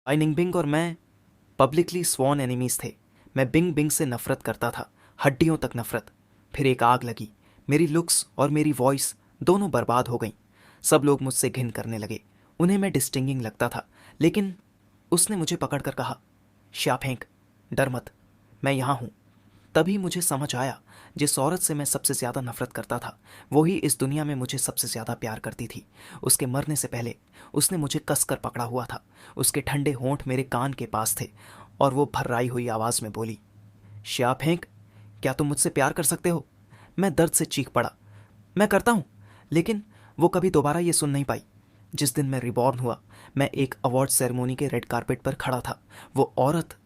आई निंगबिंग और मैं publicly sworn enemies थे। मैं बिंग बिंग से नफरत करता था, हड्डियों तक नफरत। फिर एक आग लगी, मेरी लुक्स और मेरी वॉइस दोनों बर्बाद हो गईं। सब लोग मुझसे घिन करने लगे। उन्हें मैं डिस्टिंगिंग लगता था, लेकिन उसने मुझे पकड़कर कहा, श्याफेंक, डर मत, मैं यहाँ हूँ। तभी मुझे समझ आया, जिस औरत से मैं सबसे ज़्यादा नफरत करता था वही इस दुनिया में मुझे सबसे ज़्यादा प्यार करती थी। उसके मरने से पहले उसने मुझे कसकर पकड़ा हुआ था। उसके ठंडे होंठ मेरे कान के पास थे और वो भर्राई हुई आवाज़ में बोली, श्याफेंक, क्या तुम मुझसे प्यार कर सकते हो? मैं दर्द से चीख पड़ा, मैं करता हूँ। लेकिन वो कभी दोबारा ये सुन नहीं पाई। जिस दिन मैं रिबॉर्न हुआ, मैं एक अवार्ड सेरेमोनी के रेड कारपेट पर खड़ा था। वो औरत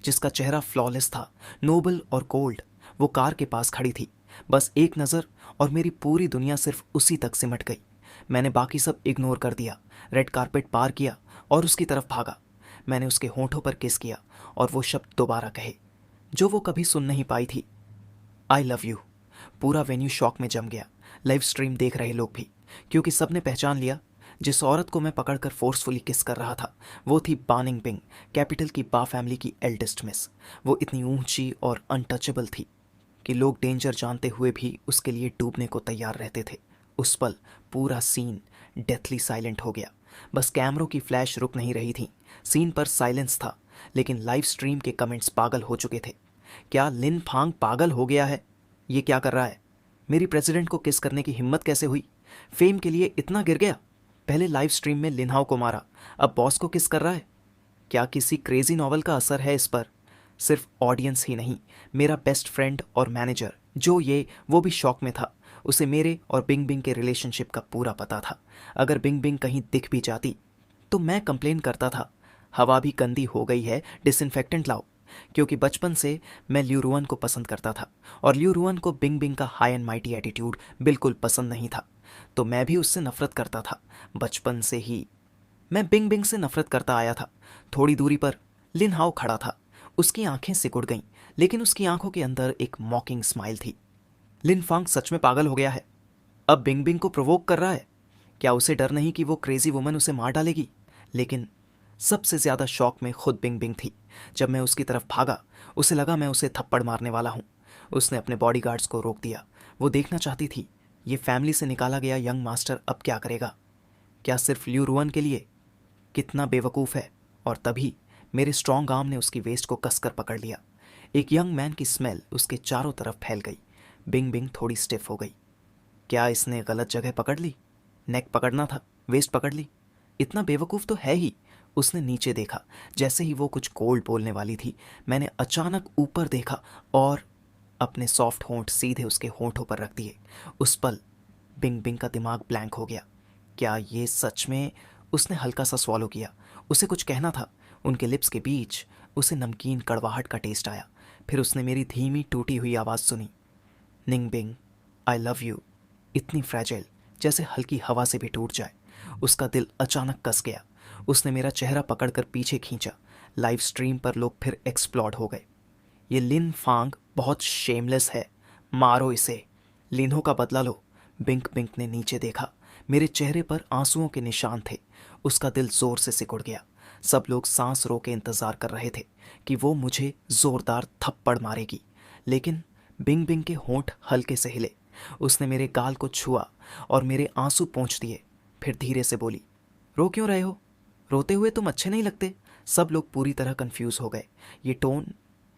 जिसका चेहरा फ्लॉलेस था, नोबल और कोल्ड, वो कार के पास खड़ी थी। बस एक नज़र और मेरी पूरी दुनिया सिर्फ उसी तक सिमट गई। मैंने बाकी सब इग्नोर कर दिया, रेड कारपेट पार किया और उसकी तरफ भागा। मैंने उसके होंठों पर किस किया और वो शब्द दोबारा कहे जो वो कभी सुन नहीं पाई थी, आई लव यू। पूरा वेन्यू शॉक में जम गया, लाइव स्ट्रीम देख रहे लोग भी, क्योंकि सबने पहचान लिया जिस औरत को मैं पकड़कर फोर्सफुली किस कर रहा था वो थी बा निंगबिंग, कैपिटल की बा फैमिली की एल्डेस्ट मिस। वो इतनी ऊंची और अनटचेबल थी कि लोग डेंजर जानते हुए भी उसके लिए डूबने को तैयार रहते थे। उस पल पूरा सीन डेथली साइलेंट हो गया। बस कैमरों की फ्लैश रुक नहीं रही थी। सीन पर साइलेंस था, लेकिन लाइव स्ट्रीम के कमेंट्स पागल हो चुके थे। क्या लिन फांग पागल हो गया है? ये क्या कर रहा है? मेरी प्रेसिडेंट को किस करने की हिम्मत कैसे हुई? फेम के लिए इतना गिर गया? पहले लाइव स्ट्रीम में लिनहाओ को मारा, अब बॉस को किस कर रहा है? क्या किसी क्रेजी नॉवल का असर है इस पर? सिर्फ ऑडियंस ही नहीं, मेरा बेस्ट फ्रेंड और मैनेजर जो ये वो भी शॉक में था। उसे मेरे और बिंग बिंग के रिलेशनशिप का पूरा पता था। अगर बिंग बिंग कहीं दिख भी जाती तो मैं कंप्लेन करता था, हवा भी गंदी हो गई है, डिसइंफेक्टेंट लाओ। क्योंकि बचपन से मैं ल्यूरुअन को पसंद करता था और ल्यूरुअन को बिंग बिंग का हाई एंड माइटी एटीट्यूड बिल्कुल पसंद नहीं था। तो मैं भी उससे नफरत करता था बचपन से ही। मैं बिंग बिंग से नफरत करता आया था। थोड़ी दूरी पर लिन हाओ खड़ा था। उसकी आंखें सिकुड़ गईं, लेकिन उसकी आंखों के अंदर एक मॉकिंग स्माइल थी। लिन फांग सच में पागल हो गया है, अब बिंग बिंग को प्रोवोक कर रहा है। क्या उसे डर नहीं कि वो क्रेजी वुमन उसे मार डालेगी? लेकिन सबसे ज्यादा शॉक में खुद बिंग बिंग थी। जब मैं उसकी तरफ भागा, उसे लगा मैं उसे थप्पड़ मारने वाला हूं। उसने अपने बॉडीगार्ड्स को रोक दिया। वो देखना चाहती थी ये फैमिली से निकाला गया यंग मास्टर अब क्या करेगा। क्या सिर्फ ल्यू रुअन के लिए? कितना बेवकूफ़ है। और तभी मेरे स्ट्रॉन्ग आर्म ने उसकी वेस्ट को कसकर पकड़ लिया। एक यंग मैन की स्मेल उसके चारों तरफ फैल गई। बिंग बिंग थोड़ी स्टिफ हो गई। क्या इसने गलत जगह पकड़ ली? नेक पकड़ना था, वेस्ट पकड़ ली। इतना बेवकूफ़ तो है ही। उसने नीचे देखा। जैसे ही वो कुछ कोल्ड बोलने वाली थी, मैंने अचानक ऊपर देखा और अपने सॉफ्ट होंठ सीधे उसके होंठों पर रख दिए। उस पल बिंग बिंग का दिमाग ब्लैंक हो गया। क्या ये सच में? उसने हल्का सा स्वॉलो किया। उसे कुछ कहना था। उनके लिप्स के बीच उसे नमकीन कड़वाहट का टेस्ट आया। फिर उसने मेरी धीमी टूटी हुई आवाज़ सुनी, निंगबिंग, आई लव यू। इतनी फ्रैजाइल, जैसे हल्की हवा से भी टूट जाए। उसका दिल अचानक कस गया। उसने मेरा चेहरा पकड़कर पीछे खींचा। लाइव स्ट्रीम पर लोग फिर एक्सप्लॉड हो गए। ये लिन फांग बहुत शेमलेस है, मारो इसे, लिन्हो का बदला लो। बिंक बिंक ने नीचे देखा। मेरे चेहरे पर आंसुओं के निशान थे। उसका दिल जोर से सिकुड़ गया। सब लोग सांस रोके इंतजार कर रहे थे कि वो मुझे जोरदार थप्पड़ मारेगी, लेकिन बिंग बिंग के होंठ हल्के से हिले। उसने मेरे गाल को छुआ और मेरे आंसू पोंछ दिए। फिर धीरे से बोली, रो क्यों रहे हो? रोते हुए तुम अच्छे नहीं लगते। सब लोग पूरी तरह कंफ्यूज हो गए। ये टोन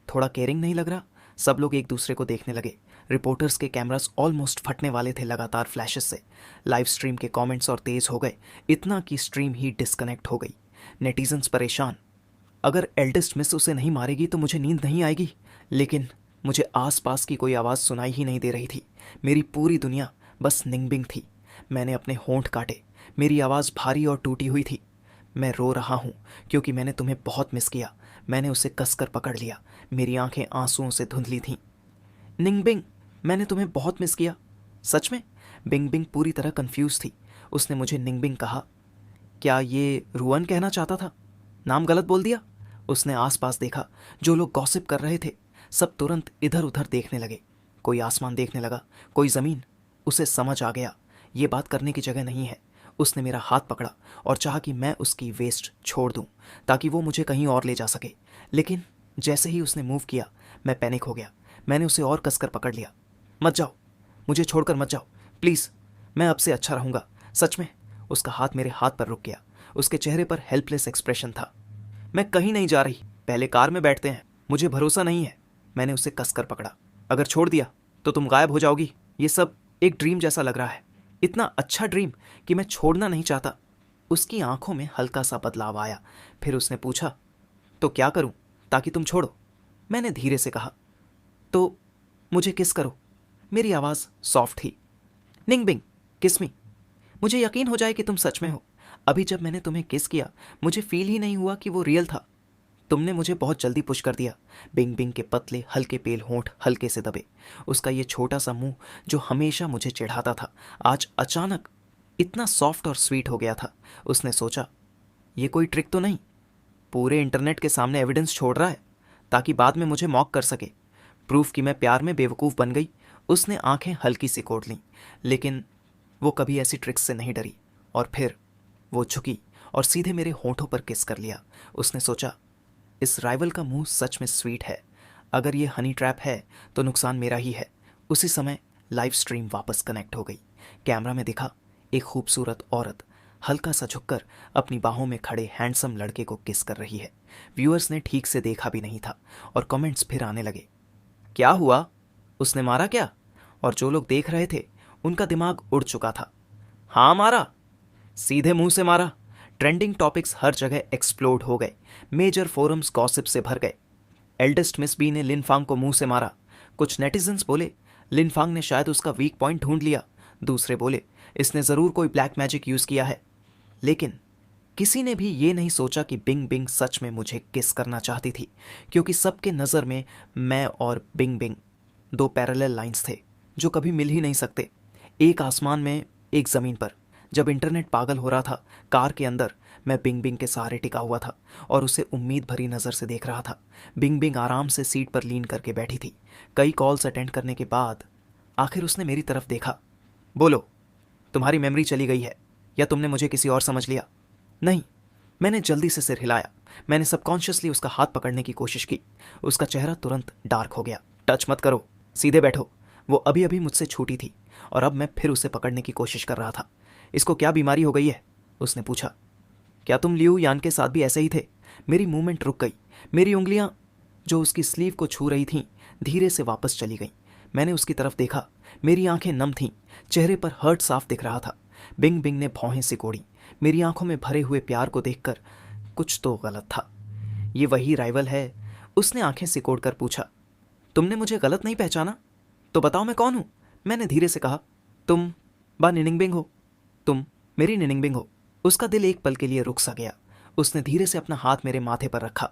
थोड़ा केयरिंग नहीं लग रहा? सब लोग एक दूसरे को देखने लगे। रिपोर्टर्स के कैमरास ऑलमोस्ट फटने वाले थे लगातार फ्लैशेस से। लाइव स्ट्रीम के कमेंट्स और तेज हो गए, इतना कि स्ट्रीम ही डिस्कनेक्ट हो गई। नेटिजन्स परेशान। अगर एल्डेस्ट मिस उसे नहीं मारेगी तो मुझे नींद नहीं आएगी। लेकिन मुझे आसपास की कोई आवाज़ सुनाई ही नहीं दे रही थी। मेरी पूरी दुनिया बस निंगबिंग थी। मैंने अपने होंठ काटे। मेरी आवाज़ भारी और टूटी हुई थी। मैं रो रहा हूँ क्योंकि मैंने तुम्हें बहुत मिस किया। मैंने उसे कसकर पकड़ लिया। मेरी आंखें आंसुओं से धुंधली थीं। निंगबिंग, मैंने तुम्हें बहुत मिस किया। सच में? बिंग बिंग पूरी तरह कंफ्यूज थी। उसने मुझे निंगबिंग कहा। क्या ये रुअन कहना चाहता था? नाम गलत बोल दिया? उसने आसपास देखा। जो लोग गॉसिप कर रहे थे सब तुरंत इधर उधर देखने लगे। कोई आसमान देखने लगा, कोई ज़मीन। उसे समझ आ गया ये बात करने की जगह नहीं है। उसने मेरा हाथ पकड़ा और चाहा कि मैं उसकी वेस्ट छोड़ दूं ताकि वो मुझे कहीं और ले जा सके, लेकिन जैसे ही उसने मूव किया मैं पैनिक हो गया। मैंने उसे और कसकर पकड़ लिया। मत जाओ, मुझे छोड़कर मत जाओ प्लीज़, मैं अब से अच्छा रहूँगा, सच में। उसका हाथ मेरे हाथ पर रुक गया। उसके चेहरे पर हेल्पलेस एक्सप्रेशन था। मैं कहीं नहीं जा रही, पहले कार में बैठते हैं, मुझे भरोसा नहीं है। मैंने उसे कसकर पकड़ा। अगर छोड़ दिया तो तुम गायब हो जाओगी। ये सब एक ड्रीम जैसा लग रहा है, इतना अच्छा ड्रीम कि मैं छोड़ना नहीं चाहता। उसकी आंखों में हल्का सा बदलाव आया। फिर उसने पूछा, तो क्या करूं ताकि तुम छोड़ो? मैंने धीरे से कहा, तो मुझे किस करो। मेरी आवाज़ सॉफ्ट थी। निंग बिंग, किस मी। मुझे यकीन हो जाए कि तुम सच में हो। अभी जब मैंने तुम्हें किस किया मुझे फील ही नहीं हुआ कि वो रियल था। तुमने मुझे बहुत जल्दी पुश कर दिया। बिंग बिंग के पतले हल्के पेल होंठ हल्के से दबे। उसका ये छोटा सा मुंह जो हमेशा मुझे चिढ़ाता था आज अचानक इतना सॉफ्ट और स्वीट हो गया था। उसने सोचा, ये कोई ट्रिक तो नहीं? पूरे इंटरनेट के सामने एविडेंस छोड़ रहा है ताकि बाद में मुझे मॉक कर सके। प्रूफ कि मैं प्यार में बेवकूफ़ बन गई। उसने आंखें हल्की सी कोट लीं, लेकिन वो कभी ऐसी ट्रिक्स से नहीं डरी। और फिर वो झुकी और सीधे मेरे होंठों पर किस कर लिया। उसने सोचा, इस राइवल का मुंह सच में स्वीट है। अगर ये हनी ट्रैप है तो नुकसान मेरा ही है। उसी समय लाइव स्ट्रीम वापस कनेक्ट हो गई। कैमरा में दिखा एक खूबसूरत औरत हल्का सा झुककर अपनी बाहों में खड़े हैंडसम लड़के को किस कर रही है। व्यूअर्स ने ठीक से देखा भी नहीं था और कमेंट्स फिर आने लगे, क्या हुआ, उसने मारा क्या? और जो लोग देख रहे थे उनका दिमाग उड़ चुका था। हाँ मारा, सीधे मुंह से मारा। ट्रेंडिंग टॉपिक्स हर जगह एक्सप्लोड हो गए। मेजर फोरम्स गॉसिप से भर गए। एल्डेस्ट मिस बी ने लिन फांग को मुंह से मारा। कुछ नेटिजन्स बोले लिन फांग ने शायद उसका वीक पॉइंट ढूंढ लिया। दूसरे बोले इसने ज़रूर कोई ब्लैक मैजिक यूज़ किया है। लेकिन किसी ने भी ये नहीं सोचा कि बिंग बिंग सच में मुझे किस करना चाहती थी, क्योंकि सबके नज़र में मैं और बिंग बिंग दो पैरेलल लाइंस थे जो कभी मिल ही नहीं सकते। एक आसमान में, एक ज़मीन पर। जब इंटरनेट पागल हो रहा था, कार के अंदर मैं बिंग बिंग के सहारे टिका हुआ था और उसे उम्मीद भरी नज़र से देख रहा था। बिंग बिंग आराम से सीट पर लीन करके बैठी थी। कई कॉल्स अटेंड करने के बाद आखिर उसने मेरी तरफ देखा। बोलो, तुम्हारी मेमोरी चली गई है या तुमने मुझे किसी और समझ लिया? नहीं, मैंने जल्दी से सिर हिलाया। मैंने सबकॉन्शियसली उसका हाथ पकड़ने की कोशिश की। उसका चेहरा तुरंत डार्क हो गया। टच मत करो, सीधे बैठो। वो अभी अभी मुझसे छूटी थी और अब मैं फिर उसे पकड़ने की कोशिश कर रहा था। इसको क्या बीमारी हो गई है? उसने पूछा। क्या तुम लियू यान के साथ भी ऐसे ही थे? मेरी मूवमेंट रुक गई। मेरी उंगलियां जो उसकी स्लीव को छू रही थीं धीरे से वापस चली गईं। मैंने उसकी तरफ देखा। मेरी आंखें नम थीं, चेहरे पर हर्ट साफ दिख रहा था। बिंग बिंग ने भौहें सिकोड़ी। मेरी आंखों में भरे हुए प्यार को देखकर कुछ तो गलत था। ये वही राइवल है? उसने आंखें सिकोड़कर पूछा। तुमने मुझे गलत नहीं पहचाना? तो बताओ मैं कौन हूं? मैंने धीरे से कहा। तुम बा निनिंगबिंग हो। तुम मेरी निनिंगबिंग हो। उसका दिल एक पल के लिए रुक सा गया। उसने धीरे से अपना हाथ मेरे माथे पर रखा।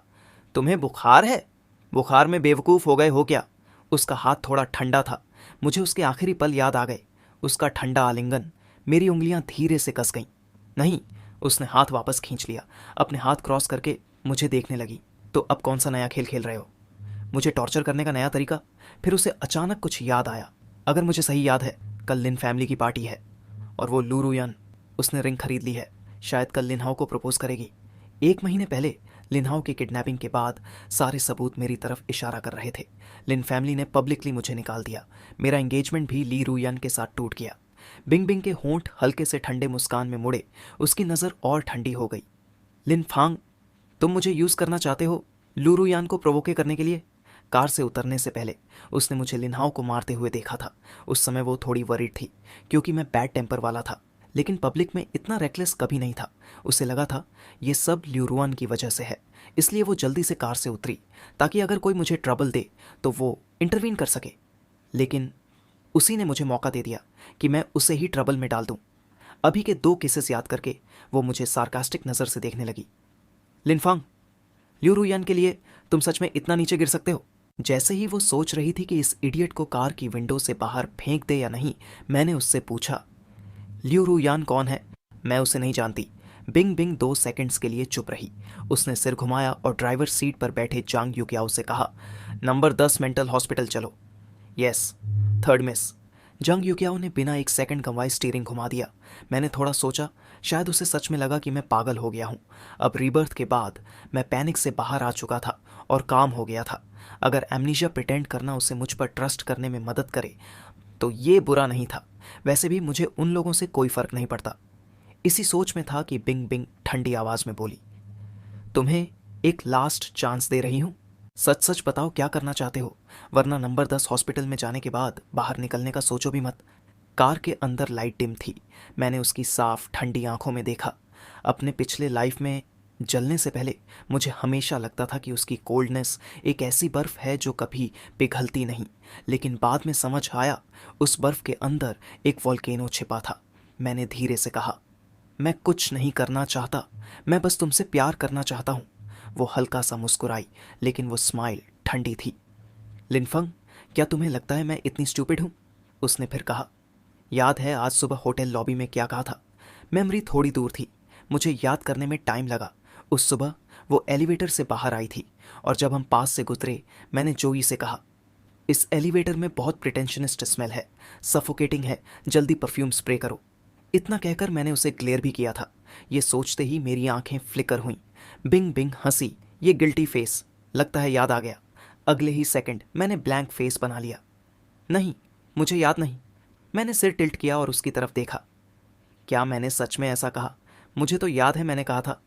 तुम्हें बुखार है? बुखार में बेवकूफ़ हो गए हो क्या? उसका हाथ थोड़ा ठंडा था। मुझे उसके आखिरी पल याद आ गए। उसका ठंडा आलिंगन। मेरी उंगलियां धीरे से कस गईं। नहीं, उसने हाथ वापस खींच लिया। अपने हाथ क्रॉस करके मुझे देखने लगी। तो अब कौन सा नया खेल खेल रहे हो? मुझे टॉर्चर करने का नया तरीका? फिर उसे अचानक कुछ याद आया। अगर मुझे सही याद है, कल लिन फैमिली की पार्टी है और वो लू रुयान, उसने रिंग खरीद ली है। शायद कल लिनहाओ को प्रपोज करेगी। 1 महीने पहले लिनहाओ की किडनैपिंग के बाद सारे सबूत मेरी तरफ इशारा कर रहे थे। लिन फैमिली ने पब्लिकली मुझे निकाल दिया। मेरा एंगेजमेंट भी ली रुयान के साथ टूट गया। बिंग बिंग के होंठ हल्के से ठंडे मुस्कान में मुड़े। उसकी नज़र और ठंडी हो गई। लिन फांग, तुम मुझे यूज़ करना चाहते हो लू रुयान को प्रोवोके करने के लिए? कार से उतरने से पहले उसने मुझे लिनहाओ को मारते हुए देखा था। उस समय वो थोड़ी वरीड थी क्योंकि मैं बैड टेम्पर वाला था, लेकिन पब्लिक में इतना रेकलेस कभी नहीं था। उसे लगा था ये सब ल्यूरुआन की वजह से है, इसलिए वो जल्दी से कार से उतरी ताकि अगर कोई मुझे ट्रबल दे तो वो इंटरवीन कर सके। लेकिन उसी ने मुझे मौका दे दिया कि मैं उसे ही ट्रबल में डाल दूं। अभी के 2 केसेस याद करके वो मुझे सार्कास्टिक नज़र से देखने लगी। लिनफांग, ल्यूरुयान के लिए तुम सच में इतना नीचे गिर सकते हो? जैसे ही वो सोच रही थी कि इस इडियट को कार की विंडो से बाहर फेंक दे या नहीं, मैंने उससे पूछा, ल्यू रुयान कौन है? मैं उसे नहीं जानती। बिंग बिंग 2 सेकंड्स के लिए चुप रही। उसने सिर घुमाया और ड्राइवर सीट पर बैठे जांग युकियाओ से कहा, नंबर 10 मेंटल हॉस्पिटल चलो। Yes, 3rd miss. Zhang Yuqiao ने बिना 1 सेकंड गंवाए स्टीयरिंग घुमा दिया। मैंने थोड़ा सोचा, शायद उसे सच में लगा कि मैं पागल हो गया हूँ। अब रीबर्थ के बाद मैं पैनिक से बाहर आ चुका था और काम हो गया था। अगर एमनीशिया प्रिटेंड करना उसे मुझ पर ट्रस्ट करने में मदद करे तो ये बुरा नहीं था। वैसे भी मुझे उन लोगों से कोई फर्क नहीं पड़ता। इसी सोच में था कि बिंग बिंग ठंडी आवाज में बोली, तुम्हें एक लास्ट चांस दे रही हूँ। सच सच बताओ क्या करना चाहते हो, वरना नंबर 10 हॉस्पिटल में जाने के बाद बाहर निकलने का सोचो भी मत। कार के अंदर लाइट डिम थी। मैंने उसकी साफ ठंडी आंखों में देखा। अपने पिछले लाइफ में जलने से पहले मुझे हमेशा लगता था कि उसकी कोल्डनेस एक ऐसी बर्फ है जो कभी पिघलती नहीं, लेकिन बाद में समझ आया उस बर्फ के अंदर एक वोल्केनो छिपा था। मैंने धीरे से कहा, मैं कुछ नहीं करना चाहता, मैं बस तुमसे प्यार करना चाहता हूँ। वो हल्का सा मुस्कुराई, लेकिन वो स्माइल ठंडी थी। लिनफंग, क्या तुम्हें लगता है मैं इतनी स्टूपिड हूँ? उसने फिर कहा, याद है आज सुबह होटल लॉबी में क्या कहा था? मेमोरी थोड़ी दूर थी, मुझे याद करने में टाइम लगा। उस सुबह वो एलिवेटर से बाहर आई थी और जब हम पास से गुजरे मैंने जोई से कहा, इस एलिवेटर में बहुत प्रिटेंशनिस्ट स्मेल है, सफोकेटिंग है, जल्दी परफ्यूम स्प्रे करो। इतना कहकर मैंने उसे ग्लेयर भी किया था। ये सोचते ही मेरी आंखें फ्लिकर हुईं। बिंग बिंग हंसी, ये गिल्टी फेस, लगता है याद आ गया। अगले ही सेकंड मैंने ब्लैंक फेस बना लिया। नहीं, मुझे याद नहीं। मैंने सिर टिल्ट किया और उसकी तरफ देखा। क्या मैंने सच में ऐसा कहा? मुझे तो याद है मैंने कहा था,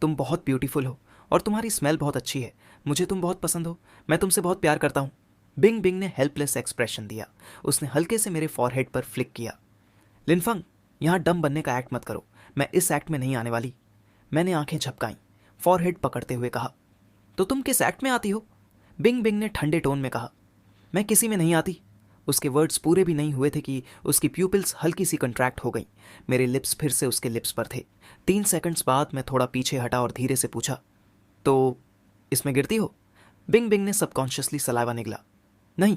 तुम बहुत ब्यूटीफुल हो और तुम्हारी स्मेल बहुत अच्छी है, मुझे तुम बहुत पसंद हो, मैं तुमसे बहुत प्यार करता हूँ। बिंग बिंग ने हेल्पलेस एक्सप्रेशन दिया। उसने हल्के से मेरे फॉरहेड पर फ्लिक किया। लिनफंग, यहाँ डम बनने का एक्ट मत करो, मैं इस एक्ट में नहीं आने वाली। मैंने आंखें झपकाईं, फॉरहेड पकड़ते हुए कहा, तो तुम किस एक्ट में आती हो? बिंग बिंग ने ठंडे टोन में कहा, मैं किसी में नहीं आती। उसके वर्ड्स पूरे भी नहीं हुए थे कि उसकी प्यूपिल्स हल्की सी कंट्रैक्ट हो गई। मेरे लिप्स फिर से उसके लिप्स पर थे। 3 सेकंड्स बाद मैं थोड़ा पीछे हटा और धीरे से पूछा, तो इसमें गिरती हो? बिंग बिंग ने सबकॉन्शियसली सलाइवा निगला। नहीं।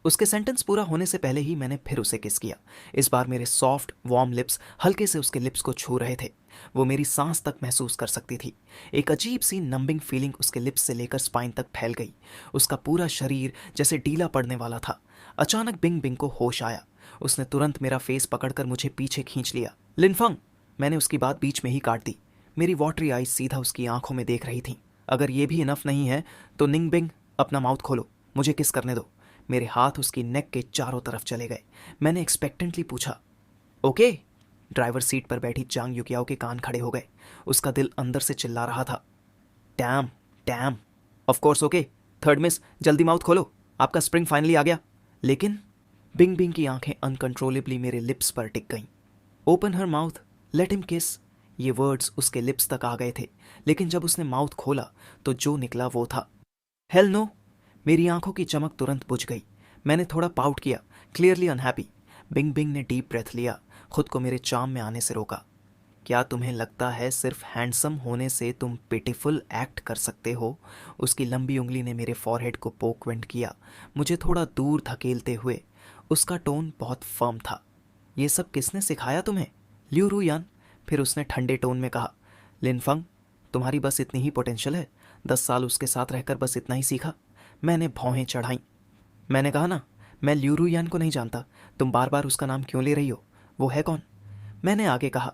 उसके सेंटेंस पूरा होने से पहले ही मैंने फिर उसे किस किया। इस बार मेरे सॉफ्ट वार्म लिप्स हल्के से उसके लिप्स को छू रहे थे। वो मेरी सांस तक महसूस कर सकती थी। एक अजीब सी नंबिंग फीलिंग उसके लिप्स से लेकर स्पाइन तक फैल गई। उसका पूरा शरीर जैसे ढीला पड़ने वाला था। अचानक बिंग बिंग को होश आया। उसने तुरंत मेरा फेस पकड़कर मुझे पीछे खींच लिया। लिनफंग, मैंने उसकी बात बीच में ही काट दी। मेरी वाटरी आईज सीधा उसकी आंखों में देख रही थी। अगर ये भी इनफ नहीं है तो निंग बिंग, अपना माउथ खोलो, मुझे किस करने दो। मेरे हाथ उसकी नेक के चारों तरफ चले गए। मैंने एक्सपेक्टेंटली पूछा, ओके? ड्राइवर सीट पर बैठी चांग युकियाओ के कान खड़े हो गए। उसका दिल अंदर से चिल्ला रहा था, dam dam, of course okay. Third miss, जल्दी माउथ खोलो, आपका स्प्रिंग फाइनली आ गया। लेकिन बिंग बिंग की आंखें अनकंट्रोलेबली मेरे लिप्स पर टिक गईं। ओपन हर माउथ, लेट हिम किस। ये वर्ड्स उसके लिप्स तक आ गए थे, लेकिन जब उसने माउथ खोला तो जो निकला वो था, हेल नो। मेरी आंखों की चमक तुरंत बुझ गई। मैंने थोड़ा पाउट किया, क्लियरली अनहैप्पी। बिंग बिंग ने डीप ब्रेथ लिया, खुद को मेरे चार्म में आने से रोका। क्या तुम्हें लगता है सिर्फ हैंडसम होने से तुम पिटीफुल एक्ट कर सकते हो? उसकी लंबी उंगली ने मेरे फॉरहेड को पोक वेंट किया, मुझे थोड़ा दूर धकेलते हुए। उसका टोन बहुत फर्म था। ये सब किसने सिखाया तुम्हें? ल्यू रू यान। फिर उसने ठंडे टोन में कहा, लिनफंग, तुम्हारी बस इतनी ही पोटेंशियल है। 10 साल उसके साथ रहकर बस इतना ही सीखा। मैंने भौहें चढ़ाईं। मैंने कहा ना, मैं ल्यू रू यान को नहीं जानता। तुम बार बार उसका नाम क्यों ले रही हो? वो है कौन? मैंने आगे कहा,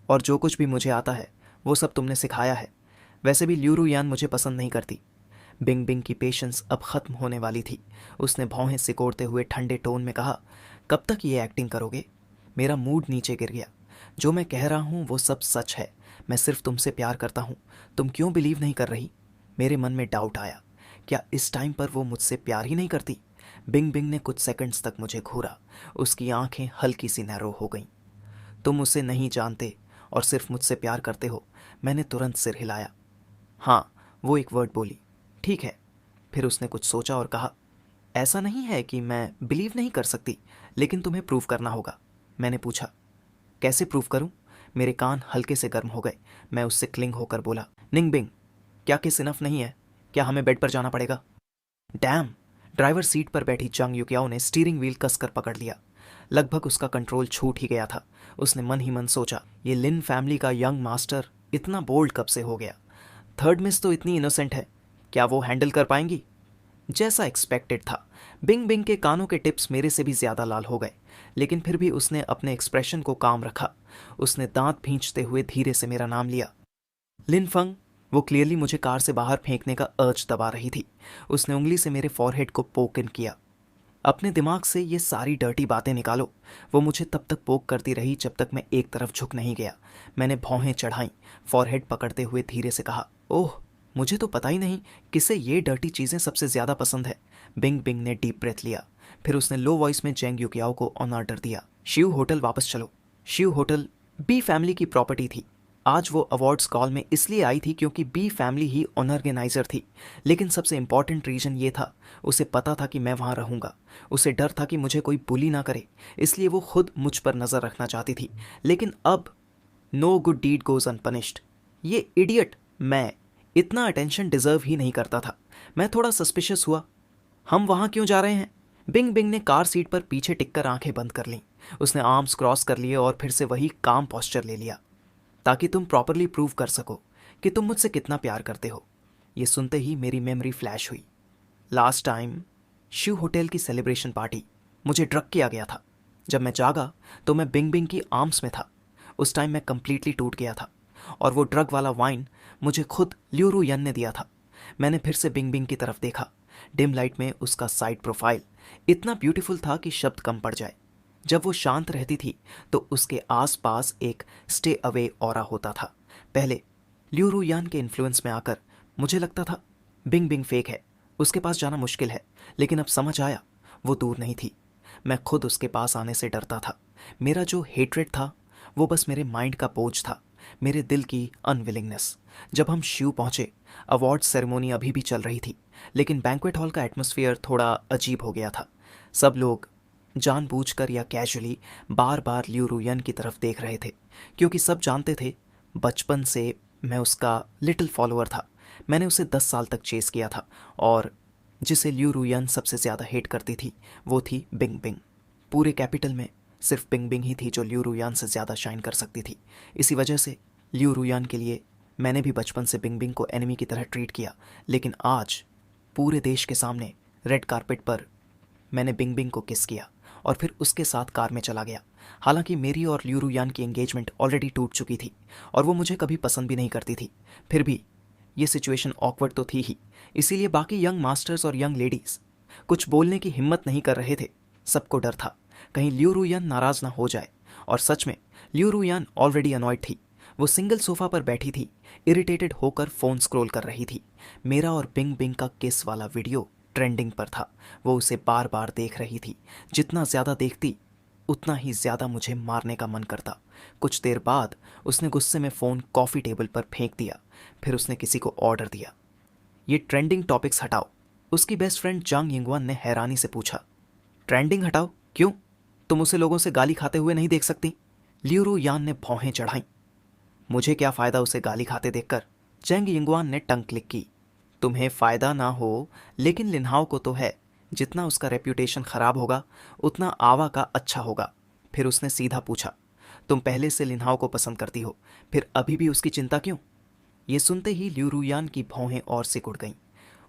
और जो कुछ भी मुझे आता है वो सब तुमने सिखाया है। वैसे भी ल्यू रू यान मुझे पसंद नहीं करती। बिंग बिंग की पेशेंस अब खत्म होने वाली थी। उसने भौहें सिकोड़ते हुए ठंडे टोन में कहा, कब तक ये एक्टिंग करोगे? मेरा मूड नीचे गिर गया। जो मैं कह रहा हूँ वो सब सच है। मैं सिर्फ तुमसे प्यार करता हूँ। तुम क्यों बिलीव नहीं कर रही? मेरे मन में डाउट आया, क्या इस टाइम पर वो मुझसे प्यार ही नहीं करती? बिंग बिंग ने कुछ सेकंड्स तक मुझे घूरा। उसकी आंखें हल्की सी नैरो हो गईं। तुम उसे नहीं जानते और सिर्फ मुझसे प्यार करते हो। मैंने तुरंत सिर हिलाया। हाँ, वो एक वर्ड बोली, ठीक है। फिर उसने कुछ सोचा और कहा, ऐसा नहीं है कि मैं बिलीव नहीं कर सकती, लेकिन तुम्हें प्रूव करना होगा। मैंने पूछा, कैसे प्रूव करूं? मेरे कान हल्के से गर्म हो गए। मैं उससे क्लिंग होकर बोला, निंग बिंग, क्या किस इनफ नहीं है? क्या हमें बेड पर जाना पड़ेगा? डैम। ड्राइवर सीट पर बैठी चांग युकियाओ ने स्टीयरिंग व्हील कसकर पकड़ लिया। लगभग उसका कंट्रोल छूट ही गया था। उसने मन ही मन सोचा, ये लिन फैमिली का यंग मास्टर इतना बोल्ड कब से हो गया? थर्ड मिस तो इतनी इनोसेंट है, क्या वो हैंडल कर पाएंगी? जैसा एक्सपेक्टेड था, बिंग बिंग के कानों के टिप्स मेरे से भी ज्यादा लाल हो गए। लेकिन फिर भी उसने अपने एक्सप्रेशन को काम रखा। उसने दांत भींचते हुए धीरे से मेरा नाम लिया, लिन फंग। वो क्लियरली मुझे कार से बाहर फेंकने का अर्ज दबा रही थी। उसने उंगली से मेरे फॉरहेड को पोक इन किया। अपने दिमाग से ये सारी डर्टी बातें निकालो। वो मुझे तब तक पोक करती रही जब तक मैं एक तरफ झुक नहीं गया। मैंने भौहें चढ़ाई, फॉरहेड पकड़ते हुए धीरे से कहा, ओह, मुझे तो पता ही नहीं किसे ये डर्टी चीज़ें सबसे ज़्यादा पसंद है। बिंग बिंग ने डीप ब्रेथ लिया। फिर उसने लो वॉइस में जेंग युकियाओ को ऑन ऑर्डर दिया, शिव होटल वापस चलो। शिव होटल बी फैमिली की प्रॉपर्टी थी। आज वो अवार्ड्स कॉल में इसलिए आई थी क्योंकि बी फैमिली ही ऑर्गेनाइजर थी। लेकिन सबसे इंपॉर्टेंट रीज़न ये था, उसे पता था कि मैं वहाँ रहूँगा। उसे डर था कि मुझे कोई बुली ना करे, इसलिए वो खुद मुझ पर नज़र रखना चाहती थी। लेकिन अब नो गुड डीड गोज़ अनपनिश्ड। ये इडियट मैं इतना अटेंशन डिजर्व ही नहीं करता था। मैं थोड़ा सस्पिशियस हुआ। हम वहाँ क्यों जा रहे हैं? बिंग बिंग ने कार सीट पर पीछे टिककर आंखें बंद कर लीं। उसने आर्म्स क्रॉस कर लिए और फिर से वही काम पोस्चर ले लिया, ताकि तुम प्रॉपरली प्रूव कर सको कि तुम मुझसे कितना प्यार करते हो। ये सुनते ही मेरी मेमोरी फ्लैश हुई। लास्ट टाइम शिव होटल की सेलिब्रेशन पार्टी, मुझे ड्रग किया गया था। जब मैं जागा तो मैं बिंग बिंग की आर्म्स में था। उस टाइम मैं कंप्लीटली टूट गया था और वो ड्रग वाला वाइन मुझे खुद ल्यू रु यन ने दिया था। मैंने फिर से बिंग बिंग की तरफ देखा। डिम लाइट में उसका साइड प्रोफाइल इतना ब्यूटीफुल था कि शब्द कम पड़ जाए। जब वो शांत रहती थी तो उसके आसपास एक स्टे अवे ऑरा होता था। पहले ल्यू रु यान के इन्फ्लुएंस में आकर मुझे लगता था बिंग बिंग फेक है, उसके पास जाना मुश्किल है। लेकिन अब समझ आया वो दूर नहीं थी। मैं खुद उसके पास आने से डरता था। मेरा जो हेट्रेड था वो बस मेरे माइंड का बोझ था, मेरे दिल की अनविलिंगनेस। जब हम शिव पहुंचे, अवार्ड सेरेमनी अभी भी चल रही थी, लेकिन बैंक्वेट हॉल का एटमॉस्फेयर थोड़ा अजीब हो गया था। सब लोग जानबूझकर या कैजुअली बार बार ल्यू रु यन की तरफ देख रहे थे, क्योंकि सब जानते थे बचपन से मैं उसका लिटिल फॉलोअर था। मैंने उसे 10 साल तक चेस किया था और जिसे ल्यू रु यन सबसे ज़्यादा हेट करती थी वो थी बिंग बिंग। पूरे कैपिटल में सिर्फ बिंग बिंग ही थी जो ल्यू रु यान से ज़्यादा शाइन कर सकती थी। इसी वजह से ल्यू रु यान के लिए मैंने भी बचपन से बिंग बिंग को एनिमी की तरह ट्रीट किया। लेकिन आज पूरे देश के सामने रेड कारपेट पर मैंने बिंग बिंग को किस किया और फिर उसके साथ कार में चला गया। हालांकि मेरी और ल्यू रु यान की एंगेजमेंट ऑलरेडी टूट चुकी थी और वो मुझे कभी पसंद भी नहीं करती थी। फिर भी ये सिचुएशन ऑकवर्ड तो थी ही, इसीलिए बाकी यंग मास्टर्स और यंग लेडीज़ कुछ बोलने की हिम्मत नहीं कर रहे थे। सबको डर था कहीं ल्यू रु यान नाराज़ ना हो जाए। और सच में ल्यू रु यान ऑलरेडी अनॉयड थी। वो सिंगल सोफा पर बैठी थी, इरिटेटेड होकर फ़ोन स्क्रॉल कर रही थी। मेरा और बिंग बिंग का किस वाला वीडियो ट्रेंडिंग पर था। वो उसे बार बार देख रही थी। जितना ज़्यादा देखती उतना ही ज़्यादा मुझे मारने का मन करता। कुछ देर बाद उसने गुस्से में फ़ोन कॉफ़ी टेबल पर फेंक दिया। फिर उसने किसी को ऑर्डर दिया, ये ट्रेंडिंग टॉपिक्स हटाओ। उसकी बेस्ट फ्रेंड जांग यिंगवान ने हैरानी से पूछा, ट्रेंडिंग हटाओ? क्यों? तुम उसे लोगों से गाली खाते हुए नहीं देख सकती? ल्यू रु यान ने भौहें चढ़ाईं। मुझे क्या फ़ायदा उसे गाली खाते देखकर? जेंग यिंगवान ने टंग क्लिक की। तुम्हें फ़ायदा ना हो, लेकिन लिनहाओ को तो है। जितना उसका रेप्यूटेशन ख़राब होगा उतना आवा का अच्छा होगा। फिर उसने सीधा पूछा, तुम पहले से लिनहाओ को पसंद करती हो, फिर अभी भी उसकी चिंता क्यों? ये सुनते ही ल्यू रु यान की भौहें और सिकुड़ गईं।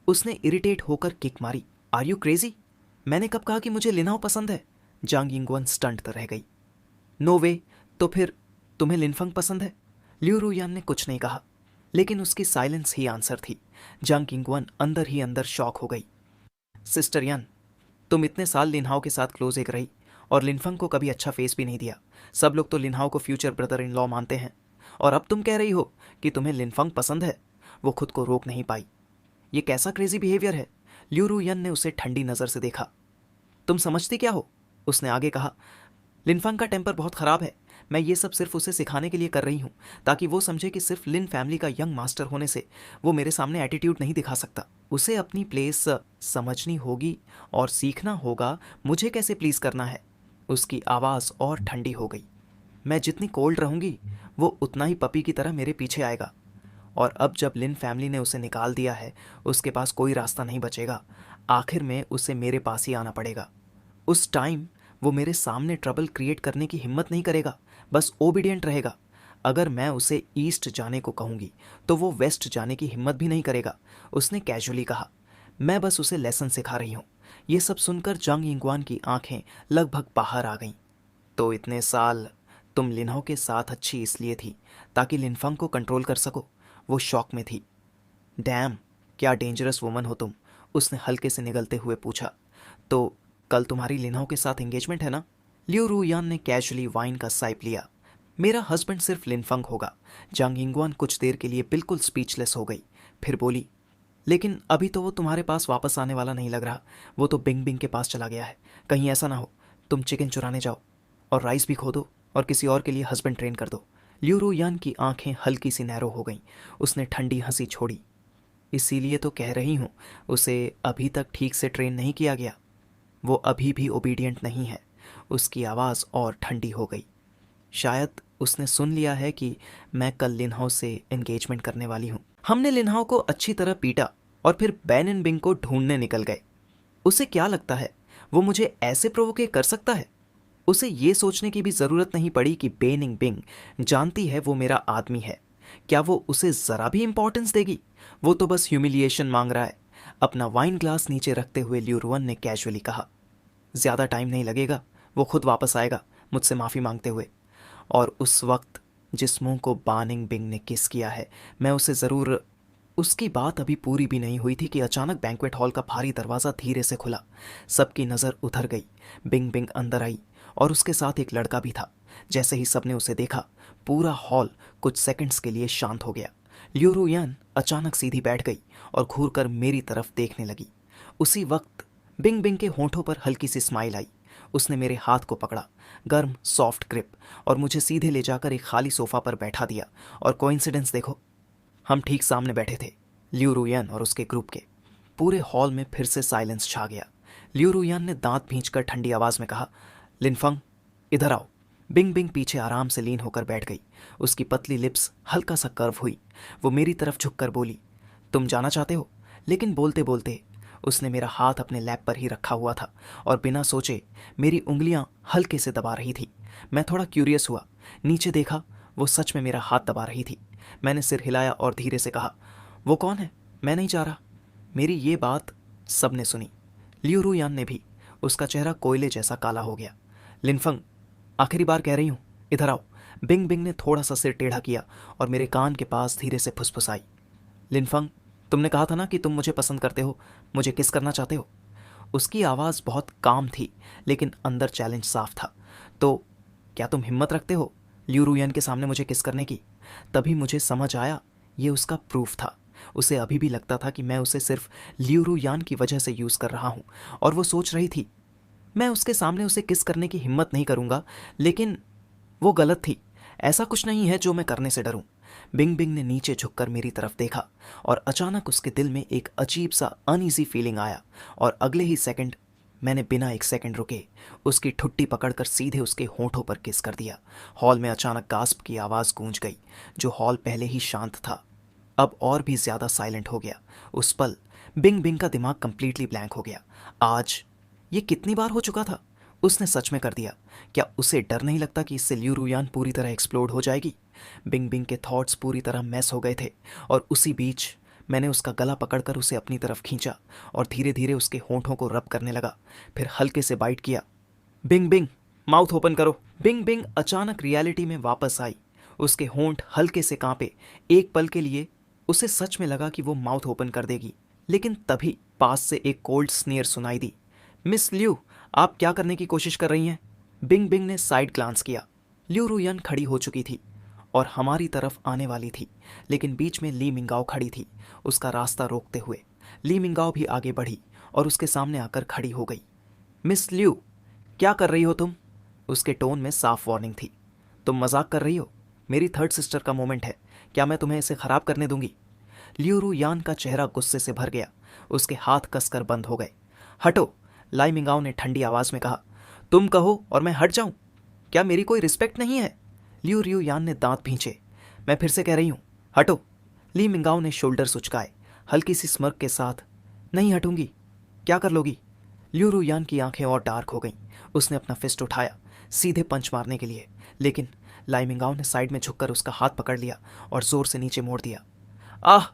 उसने इरिटेट होकर किक मारी। Are you crazy? मैंने कब कहा कि मुझे लिनहाओ पसंद है? जांग यिंगवान स्टंट रह गई। नो वे, तो फिर तुम्हें लिनफंग पसंद है? ल्यू रु यान ने कुछ नहीं कहा, लेकिन उसकी साइलेंस ही आंसर थी। जांग यिंगवान अंदर ही अंदर शॉक हो गई। सिस्टर यान, तुम इतने साल लिनहाओ के साथ क्लोज एक रही और लिनफंग को कभी अच्छा फेस भी नहीं दिया। सब लोग तो लिनहाओ को फ्यूचर ब्रदर इन लॉ मानते हैं, और अब तुम कह रही हो कि तुम्हें लिनफंग पसंद है। वो खुद को रोक नहीं पाई। ये कैसा क्रेजी बिहेवियर है? ल्यू रु यन ने उसे ठंडी नज़र से देखा। तुम समझती क्या हो? उसने आगे कहा, लिनफंग का टेम्पर बहुत ख़राब है। मैं ये सब सिर्फ उसे सिखाने के लिए कर रही हूँ, ताकि वो समझे कि सिर्फ लिन फैमिली का यंग मास्टर होने से वो मेरे सामने एटीट्यूड नहीं दिखा सकता। उसे अपनी प्लेस समझनी होगी और सीखना होगा मुझे कैसे प्लीज़ करना है। उसकी आवाज़ और ठंडी हो गई। मैं जितनी कोल्ड रहूँगी वो उतना ही पपी की तरह मेरे पीछे आएगा। और अब जब लिन फैमिली ने उसे निकाल दिया है, उसके पास कोई रास्ता नहीं बचेगा। आखिर में उसे मेरे पास ही आना पड़ेगा। उस टाइम वो मेरे सामने ट्रबल क्रिएट करने की हिम्मत नहीं करेगा, बस ओबीडियंट रहेगा। अगर मैं उसे ईस्ट जाने को कहूँगी तो वो वेस्ट जाने की हिम्मत भी नहीं करेगा। उसने कैजुअली कहा, मैं बस उसे लेसन सिखा रही हूँ। ये सब सुनकर जांग यिंगवान की आंखें लगभग बाहर आ गईं। तो इतने साल तुम लिन्हो के साथ अच्छी इसलिए थी ताकि लिनफंग को कंट्रोल कर सको। वो शॉक में थी। डैम, क्या डेंजरस वुमन हो तुम, उसने हल्के से निगलते हुए पूछा। तो कल तुम्हारी लिन्हो के साथ एंगेजमेंट है ना? लियो रूयान ने कैजुअली वाइन का साइप लिया। मेरा हस्बैंड सिर्फ लिनफंग होगा। जांग यिंगवान कुछ देर के लिए बिल्कुल स्पीचलेस हो गई, फिर बोली, लेकिन अभी तो वो तुम्हारे पास वापस आने वाला नहीं लग रहा। वो तो बिंग बिंग के पास चला गया है। कहीं ऐसा ना हो तुम चिकन चुराने जाओ और राइस भी खो दो और किसी और के लिए हस्बैंड ट्रेन कर दो। लियो रूयान की आंखें हल्की सी नैरो हो गईं। उसने ठंडी हंसी छोड़ी। इसीलिए तो कह रही हूँ, उसे अभी तक ठीक से ट्रेन नहीं किया गया। वो अभी भी ओबीडियंट नहीं है। उसकी आवाज़ और ठंडी हो गई। शायद उसने सुन लिया है कि मैं कल लिन्हाओ से एंगेजमेंट करने वाली हूँ। हमने लिन्हाओ को अच्छी तरह पीटा और फिर बैन एंड बिंग को ढूंढने निकल गए। उसे क्या लगता है वो मुझे ऐसे प्रोवोकेट कर सकता है? उसे ये सोचने की भी ज़रूरत नहीं पड़ी कि बेनिंग बिंग जानती है वो मेरा आदमी है। क्या वो उसे ज़रा भी इंपॉर्टेंस देगी? वो तो बस ह्यूमिलिएशन मांग रहा है। अपना वाइन ग्लास नीचे रखते हुए लियू रुअन ने कैजुअली कहा, ज़्यादा टाइम नहीं लगेगा, वो खुद वापस आएगा मुझसे माफ़ी मांगते हुए। और उस वक्त जिस मुंह को बानिंग बिंग ने किस किया है, मैं उसे ज़रूर। उसकी बात अभी पूरी भी नहीं हुई थी कि अचानक बैंक्वेट हॉल का भारी दरवाज़ा धीरे से खुला। सबकी नज़र उधर गई। बिंग बिंग अंदर आई और उसके साथ एक लड़का भी था। जैसे ही सबने उसे देखा, पूरा हॉल कुछ सेकंड्स के लिए शांत हो गया। लियो रूयान अचानक सीधी बैठ गई और घूरकर मेरी तरफ देखने लगी। उसी वक्त बिंग बिंग के होंठों पर हल्की सी स्माइल आई। उसने मेरे हाथ को पकड़ा, गर्म सॉफ्ट ग्रिप, और मुझे सीधे ले जाकर एक खाली सोफा पर बैठा दिया। और कोइंसिडेंस देखो, हम ठीक सामने बैठे थे, लियो रूयान और उसके ग्रुप के। पूरे हॉल में फिर से साइलेंस छा गया। लियो रूयान ने दांत भींचकर ठंडी आवाज़ में कहा, लिनफंग इधर आओ। बिंग बिंग पीछे आराम से लीन होकर बैठ गई। उसकी पतली लिप्स हल्का सा कर्व हुई। वो मेरी तरफ झुककर बोली, तुम जाना चाहते हो? लेकिन बोलते बोलते उसने मेरा हाथ अपने लैप पर ही रखा हुआ था और बिना सोचे मेरी उंगलियां हल्के से दबा रही थी। मैं थोड़ा क्यूरियस हुआ। नीचे देखा, वो सच में मेरा हाथ दबा रही थी। मैंने सिर हिलाया और धीरे से कहा, वो कौन है? मैं नहीं जा रहा। मेरी ये बात सबने सुनी, लियो रूयान ने भी। उसका चेहरा कोयले जैसा काला हो गया। लिनफंग, आखिरी बार कह रही हूँ, इधर आओ। बिंग बिंग ने थोड़ा सा सिर टेढ़ा किया और मेरे कान के पास धीरे से फुसफुसाई, लिनफंग, तुमने कहा था ना कि तुम मुझे पसंद करते हो, मुझे किस करना चाहते हो? उसकी आवाज़ बहुत काम थी, लेकिन अंदर चैलेंज साफ था। तो क्या तुम हिम्मत रखते हो लियू रूयान के सामने मुझे किस करने की? तभी मुझे समझ आया, ये उसका प्रूफ था। उसे अभी भी लगता था कि मैं उसे सिर्फ लियू रूयान की वजह से यूज़ कर रहा हूँ। और वो सोच रही थी, मैं उसके सामने उसे किस करने की हिम्मत नहीं करूँगा। लेकिन वो गलत थी। ऐसा कुछ नहीं है जो मैं करने से डरूं। बिंग बिंग ने नीचे झुककर मेरी तरफ देखा और अचानक उसके दिल में एक अजीब सा अनईजी फीलिंग आया। और अगले ही सेकंड मैंने बिना एक सेकंड रुके उसकी ठुट्टी पकड़कर सीधे उसके होंठों पर किस कर दिया। हॉल में अचानक गास्प की आवाज़ गूंज गई। जो हॉल पहले ही शांत था, अब और भी ज़्यादा साइलेंट हो गया। उस पल बिंग बिंग का दिमाग कंप्लीटली ब्लैंक हो गया। आज ये कितनी बार हो चुका था? उसने सच में कर दिया। क्या उसे डर नहीं लगता कि इससे लियू रूयान पूरी तरह एक्सप्लोड हो जाएगी? बिंग बिंग के थॉट्स पूरी तरह मैस हो गए थे। और उसी बीच मैंने उसका गला पकड़कर उसे अपनी तरफ खींचा और धीरे धीरे उसके होंठों को रब करने लगा। फिर हल्के से बाइट किया। बिंग बिंग, माउथ ओपन करो। बिंग बिंग अचानक रियलिटी में वापस आई। उसके होंठ हल्के से कांपे। एक पल के लिए उसे सच में लगा कि वो माउथ ओपन कर देगी, लेकिन तभी पास से एक कोल्ड स्नेयर सुनाई दी। मिस लियू, आप क्या करने की कोशिश कर रही हैं? बिंग बिंग ने साइड ग्लांस किया। लियू रूयान खड़ी हो चुकी थी और हमारी तरफ आने वाली थी, लेकिन बीच में ली मिंगाओ खड़ी थी, उसका रास्ता रोकते हुए। ली मिंगाओ भी आगे बढ़ी और उसके सामने आकर खड़ी हो गई। मिस लियू, क्या कर रही हो तुम? उसके टोन में साफ वार्निंग थी। तुम मजाक कर रही हो? मेरी थर्ड सिस्टर का मोमेंट है, क्या मैं तुम्हें इसे खराब करने दूंगी? लियू रूयान का चेहरा गुस्से से भर गया। उसके हाथ कसकर बंद हो गए। हटो, लाई मिंगाओ ने ठंडी आवाज में कहा। तुम कहो और मैं हट जाऊं? क्या मेरी कोई रिस्पेक्ट नहीं है? लियू रियू यान ने दांत भींचे। मैं फिर से कह रही हूं, हटो। ली मिंगाओ ने शोल्डर उचकाए, हल्की सी स्मर्क के साथ। नहीं हटूंगी। क्या कर लोगी? लियू रु यान की आंखें और डार्क हो गईं। उसने अपना फिस्ट उठाया सीधे पंच मारने के लिए, लेकिन लाई मिंगाओ ने साइड में झुककर उसका हाथ पकड़ लिया और जोर से नीचे मोड़ दिया। आह!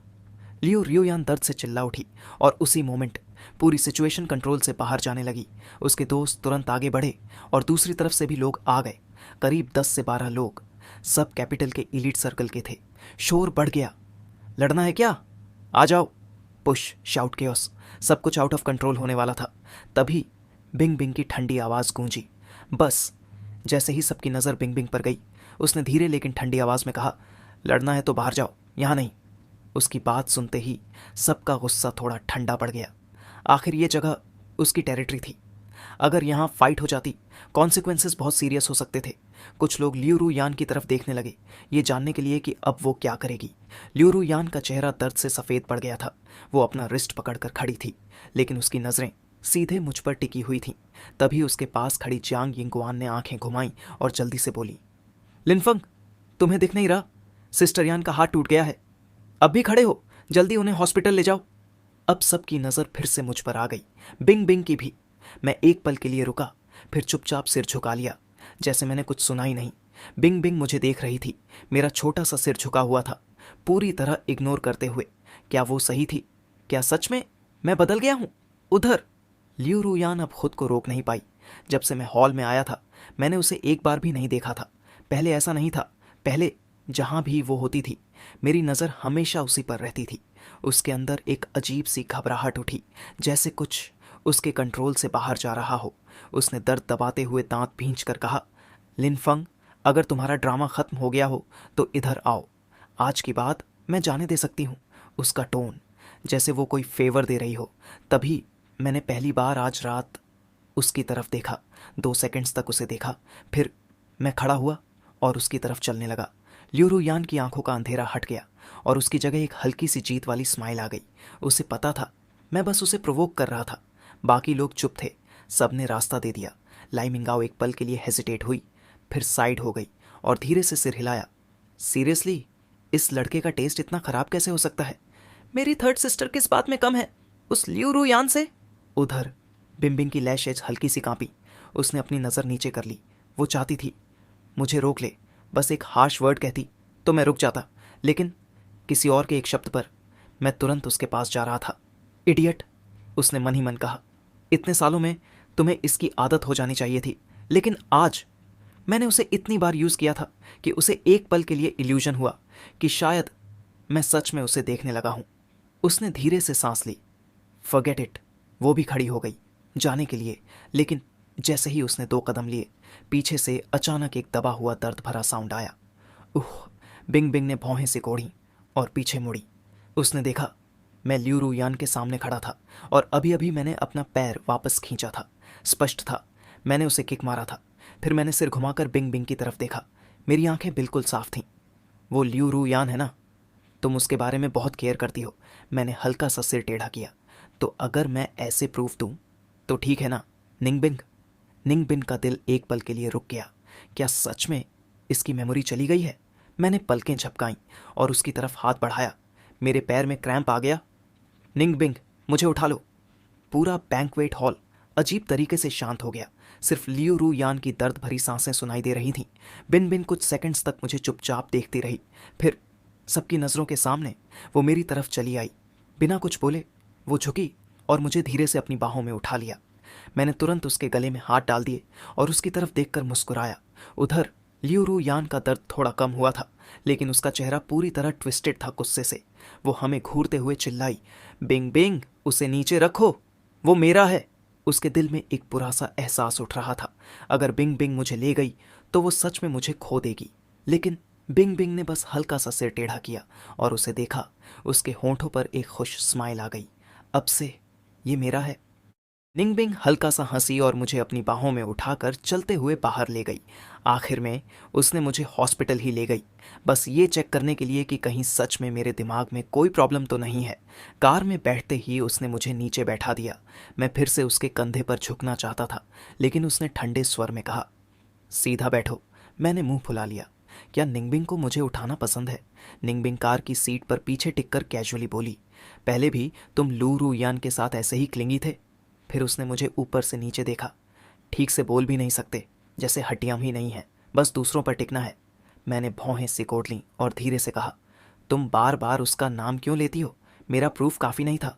लियू रियोयान दर्द से चिल्ला उठी और उसी मोमेंट पूरी सिचुएशन कंट्रोल से बाहर जाने लगी। उसके दोस्त तुरंत आगे बढ़े और दूसरी तरफ से भी लोग आ गए। करीब 10 से 12 लोग, सब कैपिटल के एलीट सर्कल के थे। शोर बढ़ गया। लड़ना है क्या? आ जाओ। पुश, शाउट, केओस, सब कुछ आउट ऑफ कंट्रोल होने वाला था। तभी बिंग बिंग की ठंडी आवाज़ गूंजी। बस जैसे ही सबकी नज़र बिंग बिंग पर गई, उसने धीरे लेकिन ठंडी आवाज़ में कहा, लड़ना है तो बाहर जाओ, यहाँ नहीं। उसकी बात सुनते ही सबका गुस्सा थोड़ा ठंडा पड़ गया। आखिर ये जगह उसकी टेरिटरी थी। अगर यहाँ फाइट हो जाती, कॉन्सिक्वेंसेस बहुत सीरियस हो सकते थे। कुछ लोग लियू रू यान की तरफ देखने लगे, ये जानने के लिए कि अब वो क्या करेगी। लियू रू यान का चेहरा दर्द से सफ़ेद पड़ गया था। वो अपना रिस्ट पकड़कर खड़ी थी, लेकिन उसकी नज़रें सीधे मुझ पर टिकी हुई थीं। तभी उसके पास खड़ी जियांग यिंगवान ने आंखें घुमाई और जल्दी से बोली, लिनफंग, तुम्हें दिख नहीं रहा? सिस्टर यान का हाथ टूट गया है। अब भी खड़े हो? जल्दी उन्हें हॉस्पिटल ले जाओ। अब सबकी नज़र फिर से मुझ पर आ गई, बिंग बिंग की भी। मैं एक पल के लिए रुका, फिर चुपचाप सिर झुका लिया, जैसे मैंने कुछ सुना ही नहीं। बिंग बिंग मुझे देख रही थी, मेरा छोटा सा सिर झुका हुआ था, पूरी तरह इग्नोर करते हुए। क्या वो सही थी? क्या सच में मैं बदल गया हूँ? उधर लियू रूयान अब खुद को रोक नहीं पाई। जब से मैं हॉल में आया था, मैंने उसे एक बार भी नहीं देखा था। पहले ऐसा नहीं था। पहले जहाँ भी वो होती थी, मेरी नज़र हमेशा उसी पर रहती थी। उसके अंदर एक अजीब सी घबराहट उठी, जैसे कुछ उसके कंट्रोल से बाहर जा रहा हो। उसने दर्द दबाते हुए दांत भींच कर कहा, लिनफंग, अगर तुम्हारा ड्रामा ख़त्म हो गया हो तो इधर आओ। आज की बात मैं जाने दे सकती हूँ। उसका टोन जैसे वो कोई फेवर दे रही हो। तभी मैंने पहली बार आज रात उसकी तरफ देखा। 2 सेकंड्स तक उसे देखा, फिर मैं खड़ा हुआ और उसकी तरफ चलने लगा। लियू रू यान की आंखों का अंधेरा हट गया और उसकी जगह एक हल्की सी जीत वाली स्माइल आ गई। उसे पता था मैं बस उसे प्रोवोक कर रहा था। बाकी लोग चुप थे, सब ने रास्ता दे दिया। लाई मिंगाओ एक पल के लिए हेजिटेट हुई, फिर साइड हो गई और धीरे से सिर हिलाया। सीरियसली, इस लड़के का टेस्ट इतना ख़राब कैसे हो सकता है? मेरी थर्ड सिस्टर किस बात में कम है उस लियू रू यान से? उधर बिंबिंग की लैशेज हल्की सी कांपी। उसने अपनी नज़र नीचे कर ली। वो चाहती थी मुझे रोक ले, बस एक हार्श वर्ड कहती तो मैं रुक जाता, लेकिन किसी और के एक शब्द पर मैं तुरंत उसके पास जा रहा था। इडियट, उसने मन ही मन कहा। इतने सालों में तुम्हें इसकी आदत हो जानी चाहिए थी, लेकिन आज मैंने उसे इतनी बार यूज़ किया था कि उसे एक पल के लिए इल्यूजन हुआ कि शायद मैं सच में उसे देखने लगा हूँ। उसने धीरे से सांस ली। Forget it. वो भी खड़ी हो गई जाने के लिए, लेकिन जैसे ही उसने 2 कदम लिए, पीछे से अचानक एक दबा हुआ दर्द भरा साउंड आया। उह! बिंग बिंग ने भौहें सिकोड़ी और पीछे मुड़ी। उसने देखा मैं लियू रू यान के सामने खड़ा था और अभी अभी मैंने अपना पैर वापस खींचा था। स्पष्ट था मैंने उसे किक मारा था। फिर मैंने सिर घुमाकर बिंग बिंग की तरफ देखा। मेरी आंखें बिल्कुल साफ थीं। वो लियू रू यान है ना? तुम उसके बारे में बहुत केयर करती हो। मैंने हल्का सा सिर टेढ़ा किया। तो अगर मैं ऐसे प्रूफ दूं तो ठीक है ना, निंगबिंग? निंगबिन का दिल एक पल के लिए रुक गया। क्या सच में इसकी मेमोरी चली गई है? मैंने पलकें झपकाईं और उसकी तरफ हाथ बढ़ाया। मेरे पैर में क्रैम्प आ गया। निंगबिंग, मुझे उठा लो। पूरा बैंक्वेट हॉल अजीब तरीके से शांत हो गया। सिर्फ लियू रू यान की दर्द भरी सांसें सुनाई दे रही थीं। बिन बिन कुछ सेकंड्स तक मुझे चुपचाप देखती रही। फिर सबकी नज़रों के सामने वो मेरी तरफ चली आई। बिना कुछ बोले वो झुकी और मुझे धीरे से अपनी बाहों में उठा लिया। मैंने तुरंत उसके गले में हाथ डाल दिए और उसकी तरफ देखकर मुस्कुराया। उधर लियू रू यान का दर्द थोड़ा कम हुआ था, लेकिन उसका चेहरा पूरी तरह ट्विस्टेड था गुस्से से। वो हमें घूरते हुए चिल्लाई, बिंग बिंग, उसे नीचे रखो, वो मेरा है। उसके दिल में एक बुरा सा एहसास उठ रहा था। अगर बिंग बिंग मुझे ले गई तो वो सच में मुझे खो देगी। लेकिन बिंग बिंग ने बस हल्का सा सिर टेढ़ा किया और उसे देखा। उसके होंठों पर एक खुश स्माइल आ गई। अब से ये मेरा है। निंगबिंग हल्का सा हंसी और मुझे अपनी बाहों में उठाकर चलते हुए बाहर ले गई। आखिर में उसने मुझे हॉस्पिटल ही ले गई, बस ये चेक करने के लिए कि कहीं सच में मेरे दिमाग में कोई प्रॉब्लम तो नहीं है। कार में बैठते ही उसने मुझे नीचे बैठा दिया। मैं फिर से उसके कंधे पर झुकना चाहता था, लेकिन उसने ठंडे स्वर में कहा, सीधा बैठो। मैंने मुंह फुला लिया। क्या निंगबिंग को मुझे उठाना पसंद है? निंगबिंग कार की सीट पर पीछे टिककर कैजुअली बोली, पहले भी तुम लू रू यान के साथ ऐसे ही क्लिंगी थे। फिर उसने मुझे ऊपर से नीचे देखा। ठीक से बोल भी नहीं सकते, जैसे हड्डियां ही नहीं हैं, बस दूसरों पर टिकना है। मैंने भौहें सिकोड़ लीं और धीरे से कहा, तुम बार बार उसका नाम क्यों लेती हो? मेरा प्रूफ काफ़ी नहीं था।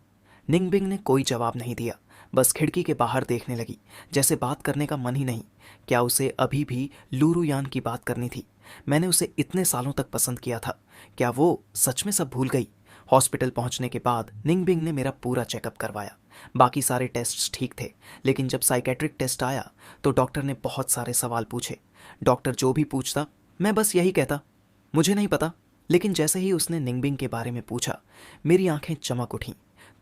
निंगबिंग ने कोई जवाब नहीं दिया, बस खिड़की के बाहर देखने लगी, जैसे बात करने का मन ही नहीं। क्या उसे अभी भी लूरुयान की बात करनी थी? मैंने उसे इतने सालों तक पसंद किया था, क्या वो सच में सब भूल गई? हॉस्पिटल पहुंचने के बाद निंगबिंग ने मेरा पूरा चेकअप करवाया। बाकी सारे टेस्ट्स ठीक थे, लेकिन जब साइकेट्रिक टेस्ट आया तो डॉक्टर ने बहुत सारे सवाल पूछे। डॉक्टर जो भी पूछता मैं बस यही कहता, मुझे नहीं पता। लेकिन जैसे ही उसने निंगबिंग के बारे में पूछा, मेरी आंखें चमक उठीं।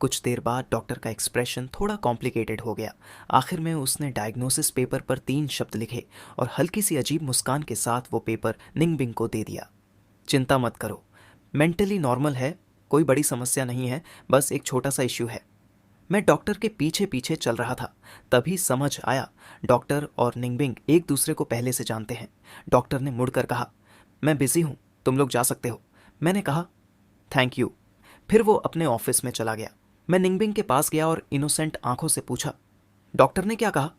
कुछ देर बाद डॉक्टर का एक्सप्रेशन थोड़ा कॉम्प्लिकेटेड हो गया। आखिर में उसने डायग्नोसिस पेपर पर 3 शब्द लिखे और हल्की सी अजीब मुस्कान के साथ वो पेपर निंगबिंग को दे दिया। चिंता मत करो, मेंटली नॉर्मल है, कोई बड़ी समस्या नहीं है, बस एक छोटा सा इश्यू है। मैं डॉक्टर के पीछे पीछे चल रहा था, तभी समझ आया डॉक्टर और निंगबिंग एक दूसरे को पहले से जानते हैं। डॉक्टर ने मुड़कर कहा, मैं बिजी हूँ, तुम लोग जा सकते हो। मैंने कहा, थैंक यू। फिर वो अपने ऑफिस में चला गया। मैं निंगबिंग के पास गया और इनोसेंट आंखों से पूछा, डॉक्टर ने क्या कहा?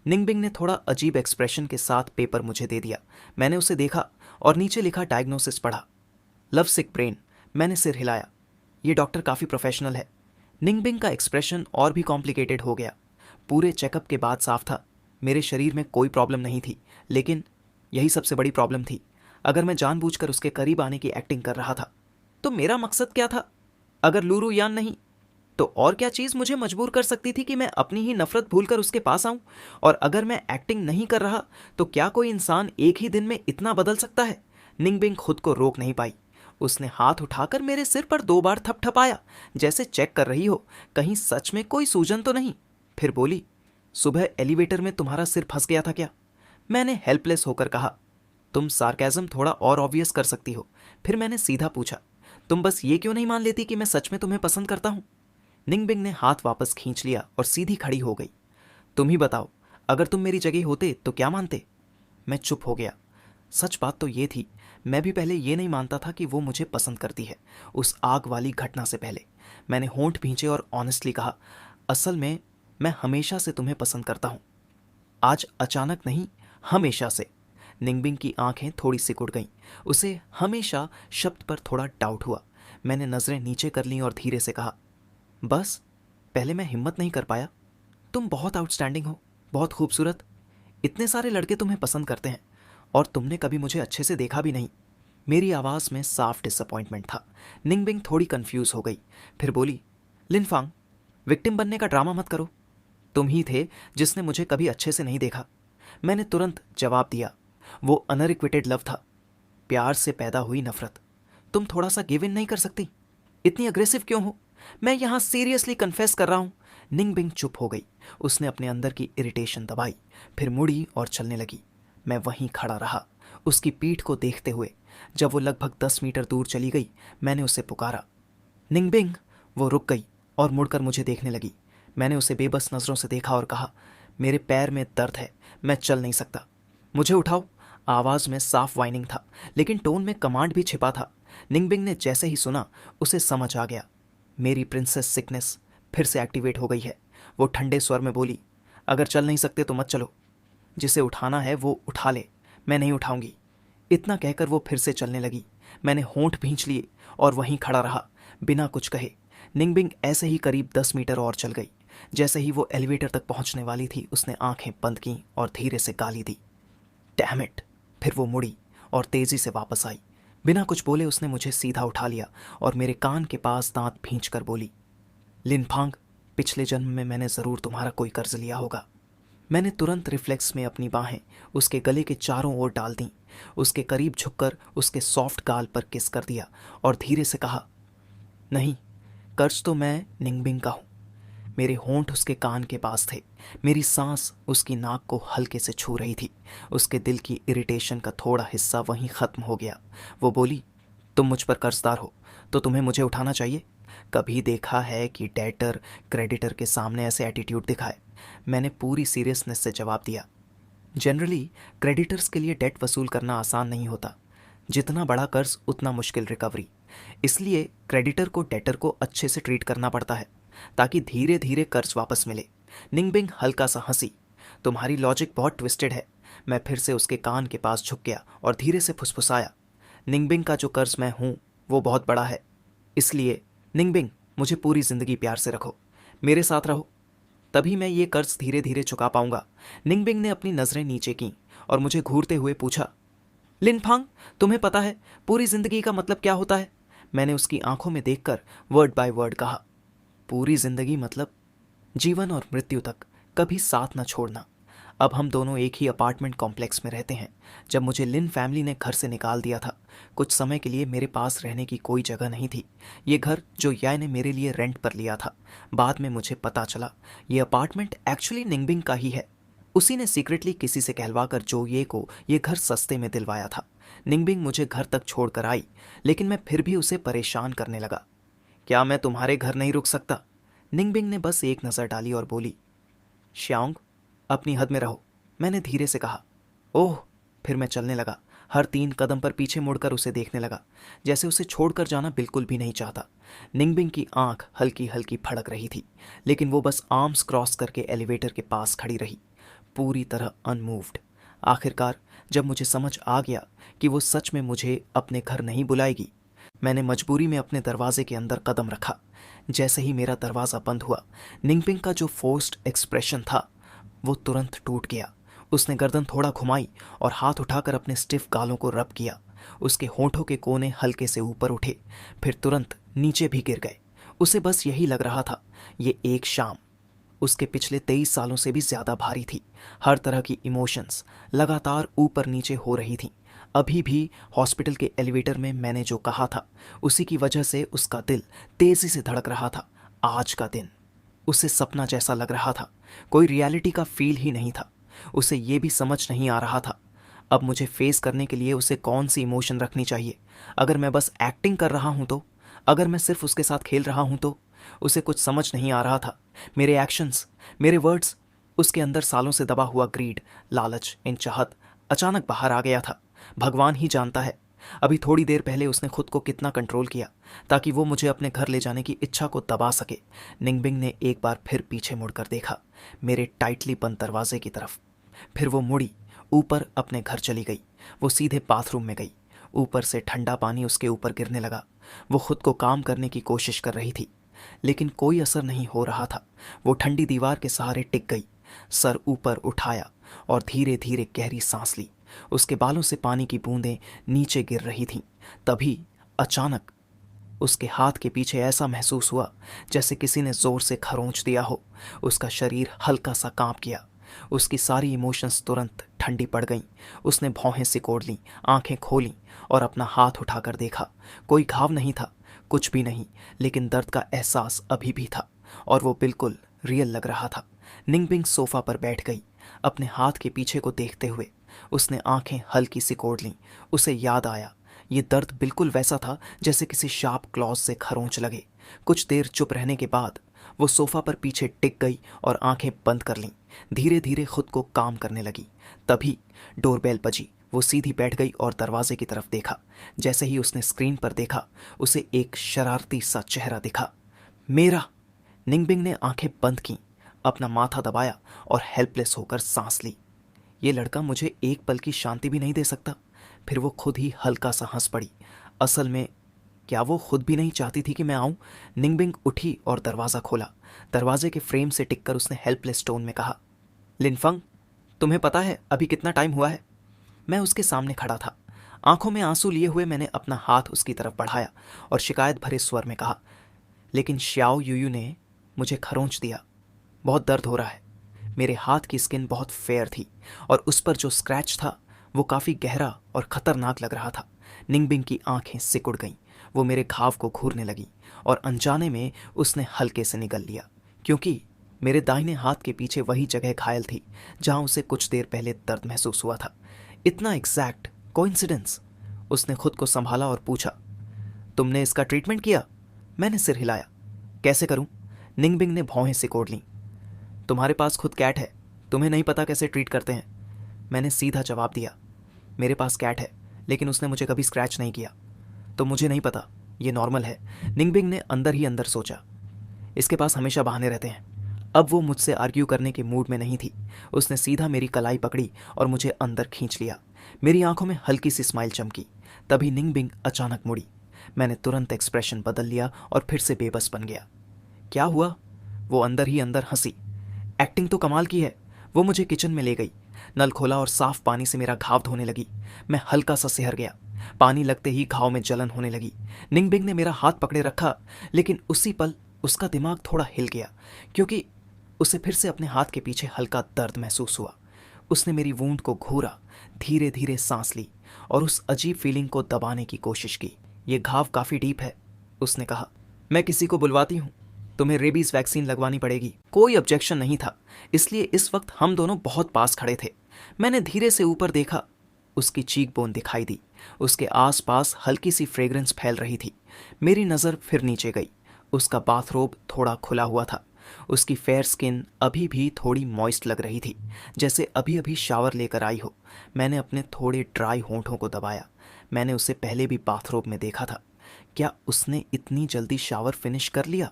निंगबिंग ने थोड़ा अजीब एक्सप्रेशन के साथ पेपर मुझे दे दिया। मैंने उसे देखा और नीचे लिखा डायग्नोसिस पढ़ा, लव सिक ब्रेन। मैंने सिर हिलाया, ये डॉक्टर काफ़ी प्रोफेशनल है। निंगबिंग का एक्सप्रेशन और भी कॉम्प्लिकेटेड हो गया। पूरे चेकअप के बाद साफ था, मेरे शरीर में कोई प्रॉब्लम नहीं थी, लेकिन यही सबसे बड़ी प्रॉब्लम थी। अगर मैं जानबूझकर उसके करीब आने की एक्टिंग कर रहा था तो मेरा मकसद क्या था? अगर लूरुयान नहीं तो और क्या चीज़ मुझे मजबूर कर सकती थी कि मैं अपनी ही नफरत भूलकर उसके पास आऊं? और अगर मैं एक्टिंग नहीं कर रहा तो क्या कोई इंसान एक ही दिन में इतना बदल सकता है? निंगबिंग खुद को रोक नहीं पाई। उसने हाथ उठाकर मेरे सिर पर 2 बार थपथपाया, जैसे चेक कर रही हो कहीं सच में कोई सूजन तो नहीं। फिर बोली, सुबह एलिवेटर में तुम्हारा सिर फंस गया था क्या? मैंने हेल्पलेस होकर कहा, तुम सार्केज्म थोड़ा और ऑब्वियस कर सकती हो। फिर मैंने सीधा पूछा, तुम बस ये क्यों नहीं मान लेती कि मैं सच में तुम्हें पसंद करता हूं? निंगबिंग ने हाथ वापस खींच लिया और सीधी खड़ी हो गई। तुम ही बताओ, अगर तुम मेरी जगह होते तो क्या मानते? मैं चुप हो गया। सच बात तो ये थी, मैं भी पहले ये नहीं मानता था कि वो मुझे पसंद करती है। उस आग वाली घटना से पहले मैंने होंठ भींचे और ऑनेस्टली कहा, असल में मैं हमेशा से तुम्हें पसंद करता हूँ। आज अचानक नहीं, हमेशा से। निंगबिंग की आंखें थोड़ी सिकुड़ गईं। उसे हमेशा शब्द पर थोड़ा डाउट हुआ। मैंने नज़रें नीचे कर लीं और धीरे से कहा, बस पहले मैं हिम्मत नहीं कर पाया। तुम बहुत आउटस्टैंडिंग हो, बहुत खूबसूरत। इतने सारे लड़के तुम्हें पसंद करते हैं और तुमने कभी मुझे अच्छे से देखा भी नहीं। मेरी आवाज़ में साफ डिसअपॉइंटमेंट था। निंगबिंग थोड़ी कंफ्यूज हो गई, फिर बोली, लिनफांग, विक्टिम बनने का ड्रामा मत करो। तुम ही थे जिसने मुझे कभी अच्छे से नहीं देखा। मैंने तुरंत जवाब दिया, वो अनरिक्विटेड लव था, प्यार से पैदा हुई नफरत। तुम थोड़ा सा गिव इन नहीं कर सकती? इतनी अग्रेसिव क्यों हो? मैं यहां सीरियसली कन्फेस कर रहा हूं। निंगबिंग चुप हो गई। उसने अपने अंदर की इरिटेशन दबाई, फिर मुड़ी और चलने लगी। मैं वहीं खड़ा रहा, उसकी पीठ को देखते हुए। जब वो लगभग 10 मीटर दूर चली गई, मैंने उसे पुकारा, निंगबिंग। वो रुक गई और मुड़कर मुझे देखने लगी। मैंने उसे बेबस नज़रों से देखा और कहा, मेरे पैर में दर्द है, मैं चल नहीं सकता, मुझे उठाओ। आवाज़ में साफ वाइनिंग था, लेकिन टोन में कमांड भी छिपा था। निंगबिंग ने जैसे ही सुना, उसे समझ आ गया, मेरी प्रिंसेस सिकनेस फिर से एक्टिवेट हो गई है। वो ठंडे स्वर में बोली, अगर चल नहीं सकते तो मत चलो, जिसे उठाना है वो उठा ले, मैं नहीं उठाऊंगी। इतना कहकर वो फिर से चलने लगी। मैंने होंठ भींच लिए और वहीं खड़ा रहा, बिना कुछ कहे। निंगबिंग ऐसे ही करीब 10 मीटर और चल गई। जैसे ही वो एलिवेटर तक पहुंचने वाली थी, उसने आंखें बंद की और धीरे से गाली दी, डैम इट। फिर वो मुड़ी और तेजी से वापस आई। बिना कुछ बोले उसने मुझे सीधा उठा लिया और मेरे कान के पास दांत भींच कर बोली, लिनफांग, पिछले जन्म में मैंने ज़रूर तुम्हारा कोई कर्ज लिया होगा। मैंने तुरंत रिफ्लेक्स में अपनी बाहें उसके गले के चारों ओर डाल दीं, उसके करीब झुककर उसके सॉफ्ट गाल पर किस कर दिया और धीरे से कहा, नहीं, कर्ज तो मैं निंगबिंग का हूँ। मेरे होंठ उसके कान के पास थे, मेरी सांस उसकी नाक को हल्के से छू रही थी। उसके दिल की इरिटेशन का थोड़ा हिस्सा वहीं ख़त्म हो गया। वो बोली, तुम मुझ पर कर्जदार हो तो तुम्हें मुझे उठाना चाहिए। कभी देखा है कि डेटर क्रेडिटर के सामने ऐसे एटीट्यूड दिखाए? मैंने पूरी सीरियसनेस से जवाब दिया, जनरली क्रेडिटर्स के लिए डेट वसूल करना आसान नहीं होता। जितना बड़ा कर्ज उतना मुश्किल रिकवरी। इसलिए क्रेडिटर को डेटर को अच्छे से ट्रीट करना पड़ता है ताकि धीरे धीरे कर्ज वापस मिले। निंगबिंग हल्का सा हंसी, तुम्हारी लॉजिक बहुत ट्विस्टेड है। मैं फिर से उसके कान के पास झुक गया और धीरे से फुसफुसाया, निंगबिंग का जो कर्ज मैं हूँ वो बहुत बड़ा है। इसलिए निंगबिंग, मुझे पूरी ज़िंदगी प्यार से रखो। मेरे साथ रहो, तभी मैं ये कर्ज धीरे धीरे चुका पाऊंगा। निंगबिंग ने अपनी नजरें नीचे की और मुझे घूरते हुए पूछा, लिनफांग, तुम्हें पता है पूरी जिंदगी का मतलब क्या होता है? मैंने उसकी आंखों में देखकर वर्ड बाय वर्ड कहा, पूरी जिंदगी मतलब जीवन और मृत्यु तक कभी साथ न छोड़ना। अब हम दोनों एक ही अपार्टमेंट कॉम्प्लेक्स में रहते हैं। जब मुझे लिन फैमिली ने घर से निकाल दिया था, कुछ समय के लिए मेरे पास रहने की कोई जगह नहीं थी। ये घर जो याय ने मेरे लिए रेंट पर लिया था, बाद में मुझे पता चला ये अपार्टमेंट एक्चुअली निंगबिंग का ही है। उसी ने सीक्रेटली किसी से कहलवाकर जो ये को ये घर सस्ते में दिलवाया था। निंगबिंग मुझे घर तक छोड़कर आई, लेकिन मैं फिर भी उसे परेशान करने लगा। क्या मैं तुम्हारे घर नहीं रुक सकता? निंगबिंग ने बस एक नज़र डाली और बोली, श्यांग, अपनी हद में रहो, मैंने धीरे से कहा। ओह। फिर मैं चलने लगा, हर 3 कदम पर पीछे मुड़कर उसे देखने लगा, जैसे उसे छोड़कर जाना बिल्कुल भी नहीं चाहता। निंगबिंग की आंख हल्की हल्की फड़क रही थी, लेकिन वो बस आर्म्स क्रॉस करके एलिवेटर के पास खड़ी रही, पूरी तरह अनमूव्ड। आखिरकार जब मुझे समझ आ गया कि वो सच में मुझे अपने घर नहीं बुलाएगी, मैंने मजबूरी में अपने दरवाजे के अंदर कदम रखा। जैसे ही मेरा दरवाज़ा बंद हुआ, निंगबिंग का जो फोर्स्ड एक्सप्रेशन था वो तुरंत टूट गया। उसने गर्दन थोड़ा घुमाई और हाथ उठाकर अपने स्टिफ गालों को रब किया। उसके होठों के कोने हल्के से ऊपर उठे, फिर तुरंत नीचे भी गिर गए। उसे बस यही लग रहा था, ये एक शाम उसके पिछले 23 सालों से भी ज्यादा भारी थी। हर तरह की इमोशंस लगातार ऊपर नीचे हो रही थी। अभी भी हॉस्पिटल के एलिवेटर में मैंने जो कहा था, उसी की वजह से उसका दिल तेजी से धड़क रहा था। आज का दिन उसे सपना जैसा लग रहा था, कोई रियलिटी का फील ही नहीं था। उसे ये भी समझ नहीं आ रहा था अब मुझे फेस करने के लिए उसे कौन सी इमोशन रखनी चाहिए। अगर मैं बस एक्टिंग कर रहा हूं तो, अगर मैं सिर्फ उसके साथ खेल रहा हूं तो। उसे कुछ समझ नहीं आ रहा था। मेरे एक्शंस, मेरे वर्ड्स, उसके अंदर सालों से दबा हुआ ग्रीड, लालच, इन चाहत अचानक बाहर आ गया था। भगवान ही जानता है अभी थोड़ी देर पहले उसने खुद को कितना कंट्रोल किया ताकि वो मुझे अपने घर ले जाने की इच्छा को दबा सके। निंगबिंग ने एक बार फिर पीछे मुड़कर देखा, मेरे टाइटली बंद दरवाजे की तरफ। फिर वो मुड़ी, ऊपर अपने घर चली गई। वो सीधे बाथरूम में गई। ऊपर से ठंडा पानी उसके ऊपर गिरने लगा। वो खुद को काम करने की कोशिश कर रही थी, लेकिन कोई असर नहीं हो रहा था। वो ठंडी दीवार के सहारे टिक गई, सर ऊपर उठाया और धीरे धीरे गहरी सांस ली। उसके बालों से पानी की बूंदें नीचे गिर रही थीं। तभी अचानक उसके हाथ के पीछे ऐसा महसूस हुआ जैसे किसी ने जोर से खरोंच दिया हो। उसका शरीर हल्का सा कांप गया। उसकी सारी इमोशंस तुरंत ठंडी पड़ गईं। उसने भौहें सिकोड़ लीं, आंखें खोलीं और अपना हाथ उठाकर देखा। कोई घाव नहीं था, कुछ भी नहीं, लेकिन दर्द का एहसास अभी भी था और वो बिल्कुल रियल लग रहा था। निंगबिंग सोफा पर बैठ गई, अपने हाथ के पीछे को देखते हुए। उसने आंखें हल्की सिकोड़ लीं। उसे याद आया, ये दर्द बिल्कुल वैसा था जैसे किसी शार्प क्लॉज से खरोंच लगे। कुछ देर चुप रहने के बाद वो सोफा पर पीछे टिक गई और आंखें बंद कर लीं। धीरे धीरे खुद को काम करने लगी। तभी डोरबेल बजी। वो सीधी बैठ गई और दरवाजे की तरफ देखा। जैसे ही उसने स्क्रीन पर देखा, उसे एक शरारती सा चेहरा दिखा। मेरा। निंगबिंग ने आंखें बंद की, अपना माथा दबाया और हेल्पलेस होकर सांस ली। ये लड़का मुझे एक पल की शांति भी नहीं दे सकता। फिर वो खुद ही हल्का सा हंस पड़ी। असल में क्या वो खुद भी नहीं चाहती थी कि मैं आऊं? निंगबिंग उठी और दरवाज़ा खोला। दरवाजे के फ्रेम से टिककर उसने हेल्पलेस टोन में कहा, लिनफंग, तुम्हें पता है अभी कितना टाइम हुआ है? मैं उसके सामने खड़ा था। आंखों में आंसू लिए हुए मैंने अपना हाथ उसकी तरफ बढ़ाया और शिकायत भरे स्वर में कहा, लेकिन श्याओ यूयू ने मुझे खरोंच दिया। बहुत दर्द हो रहा है। मेरे हाथ की स्किन बहुत फेयर थी और उस पर जो स्क्रैच था वो काफ़ी गहरा और ख़तरनाक लग रहा था। निंगबिंग की आंखें सिकुड़ गईं। वो मेरे घाव को घूरने लगी और अनजाने में उसने हल्के से निगल लिया, क्योंकि मेरे दाहिने हाथ के पीछे वही जगह घायल थी जहां उसे कुछ देर पहले दर्द महसूस हुआ था। इतना एग्जैक्ट कोइंसिडेंस। उसने खुद को संभाला और पूछा, तुमने इसका ट्रीटमेंट किया? मैंने सिर हिलाया। कैसे करूं? निंगबिंग ने भौहें सिकोड़ लीं। तुम्हारे पास खुद कैट है, तुम्हें नहीं पता कैसे ट्रीट करते हैं। मैंने सीधा जवाब दिया, मेरे पास कैट है, लेकिन उसने मुझे कभी स्क्रैच नहीं किया, तो मुझे नहीं पता, ये नॉर्मल है। निंगबिंग ने अंदर ही अंदर सोचा, इसके पास हमेशा बहाने रहते हैं। अब वो मुझसे आर्ग्यू करने के मूड में नहीं थी। उसने सीधा मेरी कलाई पकड़ी और मुझे अंदर खींच लिया। मेरी आंखों में हल्की सी स्माइल चमकी। तभी निंगबिंग अचानक मुड़ी। मैंने तुरंत एक्सप्रेशन बदल लिया और फिर से बेबस बन गया। क्या हुआ? वो अंदर ही अंदर हंसी। एक्टिंग तो कमाल की है। वो मुझे किचन में ले गई, नल खोला और साफ पानी से मेरा घाव धोने लगी। मैं हल्का सा सिहर गया। पानी लगते ही घाव में जलन होने लगी। निंगबिंग ने मेरा हाथ पकड़े रखा, लेकिन उसी पल उसका दिमाग थोड़ा हिल गया, क्योंकि उसे फिर से अपने हाथ के पीछे हल्का दर्द महसूस हुआ। उसने मेरी वूंड को घूरा, धीरे धीरे सांस ली और उस अजीब फीलिंग को दबाने की कोशिश की। ये घाव काफ़ी डीप है, उसने कहा। मैं किसी को बुलवाती हूँ, तुम्हें रेबीज वैक्सीन लगवानी पड़ेगी। कोई ऑब्जेक्शन नहीं था, इसलिए इस वक्त हम दोनों बहुत पास खड़े थे। मैंने धीरे से ऊपर देखा, उसकी चीक बोन दिखाई दी। उसके आसपास हल्की सी फ्रेग्रेंस फैल रही थी। मेरी नज़र फिर नीचे गई। उसका बाथरोब थोड़ा खुला हुआ था। उसकी फेयर स्किन अभी भी थोड़ी मॉइस्ट लग रही थी, जैसे अभी अभी शावर लेकर आई हो। मैंने अपने थोड़े ड्राई होंठों को दबाया। मैंने उसे पहले भी बाथरोब में देखा था। क्या उसने इतनी जल्दी शावर फिनिश कर लिया,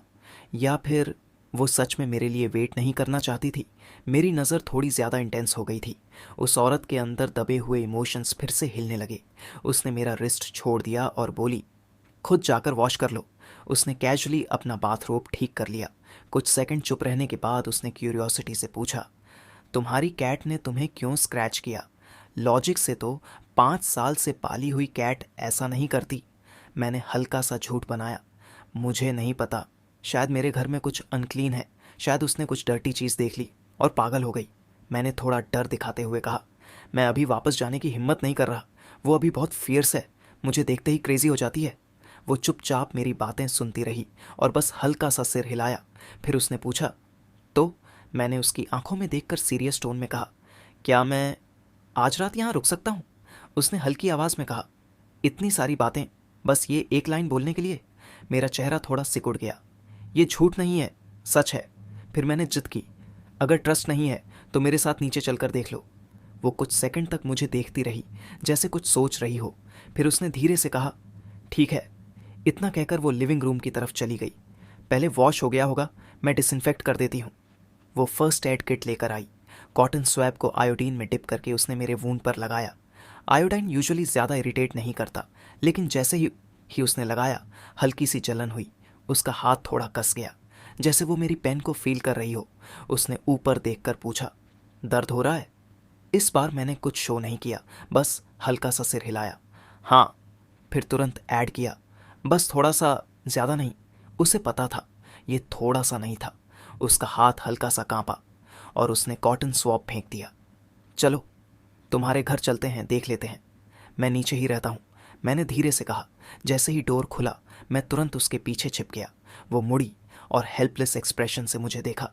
या फिर वो सच में मेरे लिए वेट नहीं करना चाहती थी? मेरी नज़र थोड़ी ज़्यादा इंटेंस हो गई थी। उस औरत के अंदर दबे हुए इमोशंस फिर से हिलने लगे। उसने मेरा रिस्ट छोड़ दिया और बोली, खुद जाकर वॉश कर लो। उसने कैजुअली अपना बाथरोब ठीक कर लिया। कुछ सेकंड चुप रहने के बाद उसने क्यूरियोसिटी से पूछा, तुम्हारी कैट ने तुम्हें क्यों स्क्रैच किया? लॉजिक से तो 5 साल से पाली हुई कैट ऐसा नहीं करती। मैंने हल्का सा झूठ बनाया, मुझे नहीं पता, शायद मेरे घर में कुछ अनक्लीन है। शायद उसने कुछ डर्टी चीज़ देख ली और पागल हो गई। मैंने थोड़ा डर दिखाते हुए कहा, मैं अभी वापस जाने की हिम्मत नहीं कर रहा। वो अभी बहुत फियर्स है, मुझे देखते ही क्रेजी हो जाती है। वो चुपचाप मेरी बातें सुनती रही और बस हल्का सा सिर हिलाया। फिर उसने पूछा, तो? मैंने उसकी आंखों में देखकर सीरियस टोन में कहा, क्या मैं आज रात यहाँ रुक सकता हूँ? उसने हल्की आवाज़ में कहा, इतनी सारी बातें बस ये एक लाइन बोलने के लिए? मेरा चेहरा थोड़ा सिकुड़ गया। ये झूठ नहीं है, सच है। फिर मैंने जिद की, अगर ट्रस्ट नहीं है तो मेरे साथ नीचे चलकर देख लो। वो कुछ सेकंड तक मुझे देखती रही, जैसे कुछ सोच रही हो। फिर उसने धीरे से कहा, ठीक है। इतना कहकर वो लिविंग रूम की तरफ चली गई। पहले वॉश हो गया होगा, मैं डिसइंफेक्ट कर देती हूँ। वो फर्स्ट एड किट लेकर आई। कॉटन स्वैब को आयोडीन में डिप करके उसने मेरे वूंड पर लगाया। आयोडीन यूजुअली ज़्यादा इरिटेट नहीं करता, लेकिन जैसे ही उसने लगाया, हल्की सी जलन हुई। उसका हाथ थोड़ा कस गया, जैसे वो मेरी पेन को फील कर रही हो। उसने ऊपर देखकर पूछा, दर्द हो रहा है? इस बार मैंने कुछ शो नहीं किया, बस हल्का सा सिर हिलाया। हाँ। फिर तुरंत ऐड किया, बस थोड़ा सा, ज़्यादा नहीं। उसे पता था ये थोड़ा सा नहीं था। उसका हाथ हल्का सा कांपा और उसने कॉटन स्वॉब फेंक दिया। चलो तुम्हारे घर चलते हैं, देख लेते हैं। मैं नीचे ही रहता हूँ, मैंने धीरे से कहा। जैसे ही डोर खुला, मैं तुरंत उसके पीछे छिप गया। वो मुड़ी और हेल्पलेस एक्सप्रेशन से मुझे देखा।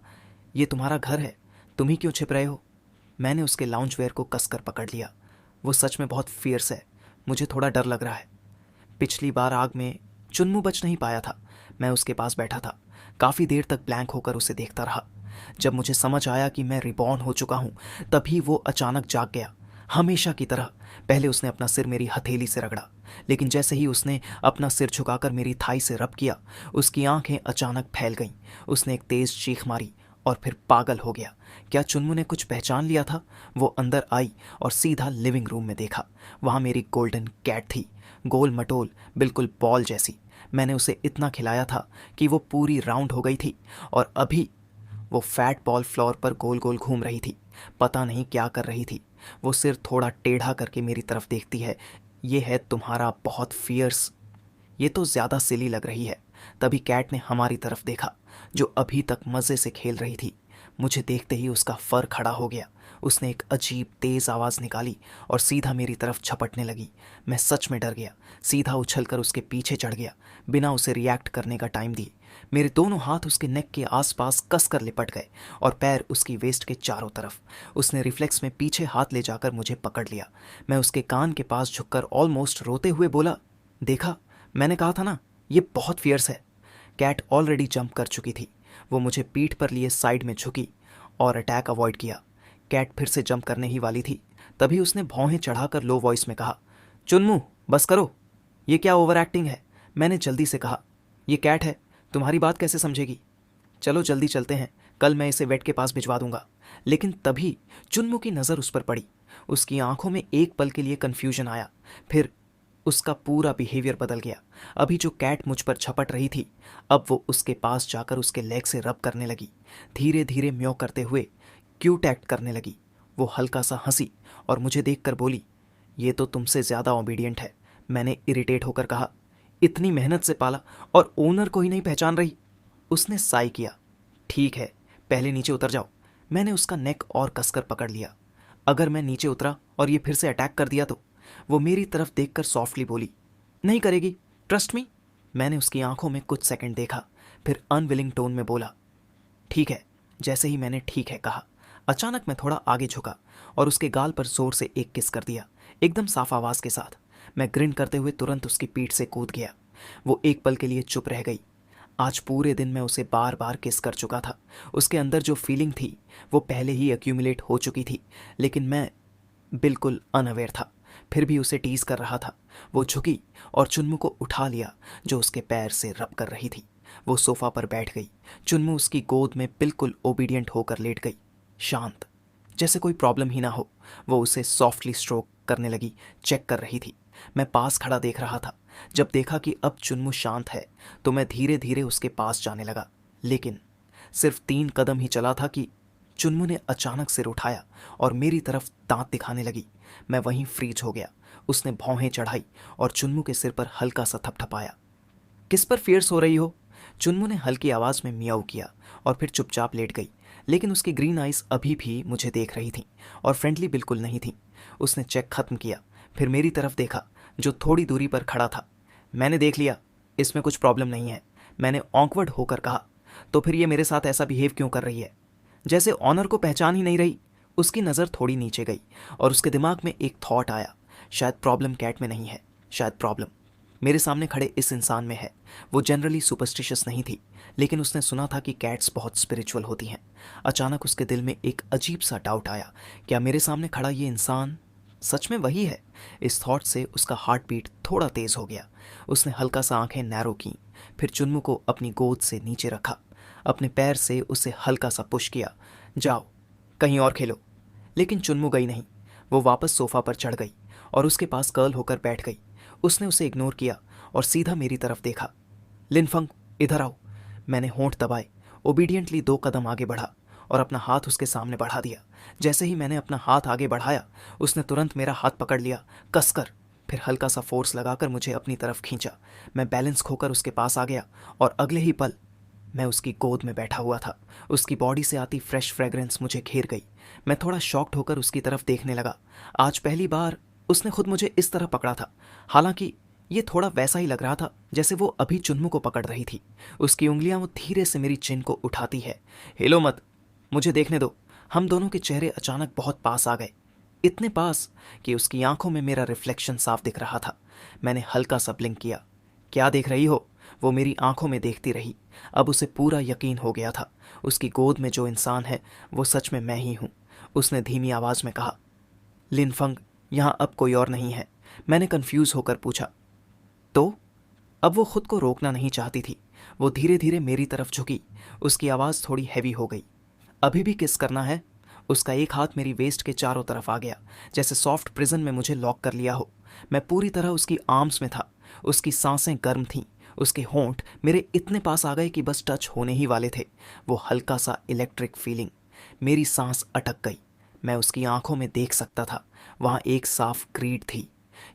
ये तुम्हारा घर है, तुम ही क्यों छिप रहे हो? मैंने उसके लाउंज वेयर को कसकर पकड़ लिया। वो सच में बहुत फियर्स है, मुझे थोड़ा डर लग रहा है। पिछली बार आग में चुन्मू बच नहीं पाया था। मैं उसके पास बैठा था, काफ़ी देर तक ब्लैंक होकर उसे देखता रहा। जब मुझे समझ आया कि मैं रिबॉर्न हो चुका हूँ, तभी वो अचानक जाग गया। हमेशा की तरह पहले उसने अपना सिर मेरी हथेली से रगड़ा, लेकिन जैसे ही उसने अपना सिर झुकाकर मेरी थाई से रब किया, उसकी आंखें अचानक फैल गईं। उसने एक तेज चीख मारी और फिर पागल हो गया। क्या चुन्मू ने कुछ पहचान लिया था? वो अंदर आई और सीधा लिविंग रूम में देखा। वहाँ मेरी गोल्डन कैट थी, गोल मटोल, बिल्कुल बॉल जैसी। मैंने उसे इतना खिलाया था कि वो पूरी राउंड हो गई थी और अभी वो फैट बॉल फ्लोर पर गोल गोल घूम रही थी। पता नहीं क्या कर रही थी। वो सिर थोड़ा टेढ़ा करके मेरी तरफ देखती है। ये है तुम्हारा बहुत फियर्स। ये तो ज़्यादा सिली लग रही है। तभी कैट ने हमारी तरफ देखा, जो अभी तक मज़े से खेल रही थी। मुझे देखते ही उसका फर खड़ा हो गया। उसने एक अजीब तेज़ आवाज़ निकाली और सीधा मेरी तरफ झपटने लगी। मैं सच में डर गया। सीधा उछलकर उसके पीछे चढ़ गया, बिना उसे रिएक्ट करने का टाइम दिए। मेरे दोनों हाथ उसके नेक के आसपास कसकर लिपट गए और पैर उसकी वेस्ट के चारों तरफ। उसने रिफ्लेक्स में पीछे हाथ ले जाकर मुझे पकड़ लिया। मैं उसके कान के पास झुककर ऑलमोस्ट रोते हुए बोला, देखा, मैंने कहा था ना, ये बहुत फियर्स है। कैट ऑलरेडी जंप कर चुकी थी। वो मुझे पीठ पर लिए साइड में झुकी और अटैक अवॉइड किया। कैट फिर से जंप करने ही वाली थी, तभी उसने भौहें चढ़ाकर लो वॉइस में कहा, चुन्मू बस करो, ये क्या ओवर एक्टिंग है? मैंने जल्दी से कहा, ये कैट है, तुम्हारी बात कैसे समझेगी? चलो जल्दी चलते हैं, कल मैं इसे वेट के पास भिजवा दूंगा। लेकिन तभी चुन्मू की नज़र उस पर पड़ी। उसकी आंखों में एक पल के लिए कन्फ्यूजन आया, फिर उसका पूरा बिहेवियर बदल गया। अभी जो कैट मुझ पर झपट रही थी, अब वो उसके पास जाकर उसके लेग से रब करने लगी। धीरे धीरे म्यों करते हुए क्यूट एक्ट करने लगी। वो हल्का सा हंसी और मुझे देखकर बोली, ये तो तुमसे ज़्यादा ओबीडियंट है। मैंने इरिटेट होकर कहा, इतनी मेहनत से पाला और ओनर को ही नहीं पहचान रही। उसने साई किया। ठीक है, पहले नीचे उतर जाओ। मैंने उसका नेक और कसकर पकड़ लिया। अगर मैं नीचे उतरा और ये फिर से अटैक कर दिया तो? वो मेरी तरफ देखकर सॉफ्टली बोली, नहीं करेगी, ट्रस्ट मी। मैंने उसकी आंखों में कुछ सेकंड देखा, फिर अनविलिंग टोन में बोला, ठीक है। जैसे ही मैंने ठीक है कहा, अचानक मैं थोड़ा आगे झुका और उसके गाल पर जोर से एक किस कर दिया, एकदम साफ आवाज के साथ। मैं ग्रिन करते हुए तुरंत उसकी पीठ से कूद गया। वो एक पल के लिए चुप रह गई। आज पूरे दिन मैं उसे बार बार किस कर चुका था। उसके अंदर जो फीलिंग थी वो पहले ही एक्यूमुलेट हो चुकी थी, लेकिन मैं बिल्कुल अनअवेयर था। फिर भी उसे टीज कर रहा था। वो झुकी और चुन्मू को उठा लिया जो उसके पैर से रब कर रही थी। वो सोफा पर बैठ गई। चुन्मू उसकी गोद में बिल्कुल ओबीडियंट होकर लेट गई, शांत, जैसे कोई प्रॉब्लम ही ना हो। वो उसे सॉफ्टली स्ट्रोक करने लगी, चेक कर रही थी। मैं पास खड़ा देख रहा था। जब देखा कि अब चुन्मू शांत है तो मैं धीरे धीरे उसके पास जाने लगा, लेकिन सिर्फ 3 कदम ही चला था कि चुन्मू ने अचानक सिर उठाया और मेरी तरफ दांत दिखाने लगी। मैं वहीं फ्रीज हो गया। उसने भौहें चढ़ाई और चुन्मू के सिर पर हल्का सा थपथपाया। किस पर फियर्स हो रही हो? चुन्मू ने हल्की आवाज में मियाऊ किया और फिर चुपचाप लेट गई, लेकिन उसकी ग्रीन आइज अभी भी मुझे देख रही थीं और फ्रेंडली बिल्कुल नहीं थी। उसने चेक खत्म किया, फिर मेरी तरफ देखा जो थोड़ी दूरी पर खड़ा था। मैंने देख लिया, इसमें कुछ प्रॉब्लम नहीं है। मैंने ऑकवर्ड होकर कहा, तो फिर ये मेरे साथ ऐसा बिहेव क्यों कर रही है? जैसे ऑनर को पहचान ही नहीं रही। उसकी नज़र थोड़ी नीचे गई और उसके दिमाग में एक थॉट आया, शायद प्रॉब्लम कैट में नहीं है, शायद प्रॉब्लम मेरे सामने खड़े इस इंसान में है। वो जनरली सुपरस्टिशियस नहीं थी, लेकिन उसने सुना था कि कैट्स बहुत स्पिरिचुअल होती हैं। अचानक उसके दिल में एक अजीब सा डाउट आया, क्या मेरे सामने खड़ा ये इंसान सच में वही है? इस थॉट से उसका हार्ट बीट थोड़ा तेज हो गया। उसने हल्का सा आंखें नैरो की, फिर चुन्मू को अपनी गोद से नीचे रखा, अपने पैर से उसे हल्का सा पुश किया, जाओ कहीं और खेलो। लेकिन चुन्मू गई नहीं। वो वापस सोफा पर चढ़ गई और उसके पास कर्ल होकर बैठ गई। उसने उसे इग्नोर किया और सीधा मेरी तरफ देखा। लिनफंग, इधर आओ। मैंने होंठ दबाए, ओबीडियंटली 2 कदम आगे बढ़ा और अपना हाथ उसके सामने बढ़ा दिया। जैसे ही मैंने अपना हाथ आगे बढ़ाया, उसने तुरंत मेरा हाथ पकड़ लिया कसकर, फिर हल्का सा फोर्स लगाकर मुझे अपनी तरफ खींचा। मैं बैलेंस खोकर उसके पास आ गया और अगले ही पल मैं उसकी गोद में बैठा हुआ था। उसकी बॉडी से आती फ्रेश फ्रेग्रेंस मुझे घेर गई। मैं थोड़ा शॉक्ड होकर उसकी तरफ देखने लगा। आज पहली बार उसने खुद मुझे इस तरह पकड़ा था। हालांकि ये थोड़ा वैसा ही लग रहा था जैसे वो अभी चुन्मू को पकड़ रही थी। उसकी उंगलियां वो धीरे से मेरी चिन को उठाती है। हिलो मत, मुझे देखने दो। हम दोनों के चेहरे अचानक बहुत पास आ गए, इतने पास कि उसकी आंखों में मेरा रिफ्लेक्शन साफ दिख रहा था। मैंने हल्का सा ब्लिंक किया। क्या देख रही हो? वो मेरी आंखों में देखती रही। अब उसे पूरा यकीन हो गया था, उसकी गोद में जो इंसान है वो सच में मैं ही हूं। उसने धीमी आवाज में कहा, लिनफंग, यहाँ अब कोई और नहीं है। मैंने कंफ्यूज होकर पूछा, तो? अब वो खुद को रोकना नहीं चाहती थी। वो धीरे धीरे मेरी तरफ झुकी। उसकी आवाज़ थोड़ी हैवी हो गई। अभी भी किस करना है? उसका एक हाथ मेरी वेस्ट के चारों तरफ आ गया, जैसे सॉफ्ट प्रिजन में मुझे लॉक कर लिया हो। मैं पूरी तरह उसकी आर्म्स में था। उसकी सांसें गर्म थीं। उसके होंठ मेरे इतने पास आ गए कि बस टच होने ही वाले थे। वो हल्का सा इलेक्ट्रिक फीलिंग। मेरी सांस अटक गई। मैं उसकी आंखों में देख सकता था, वहाँ एक साफ ग्रीड थी।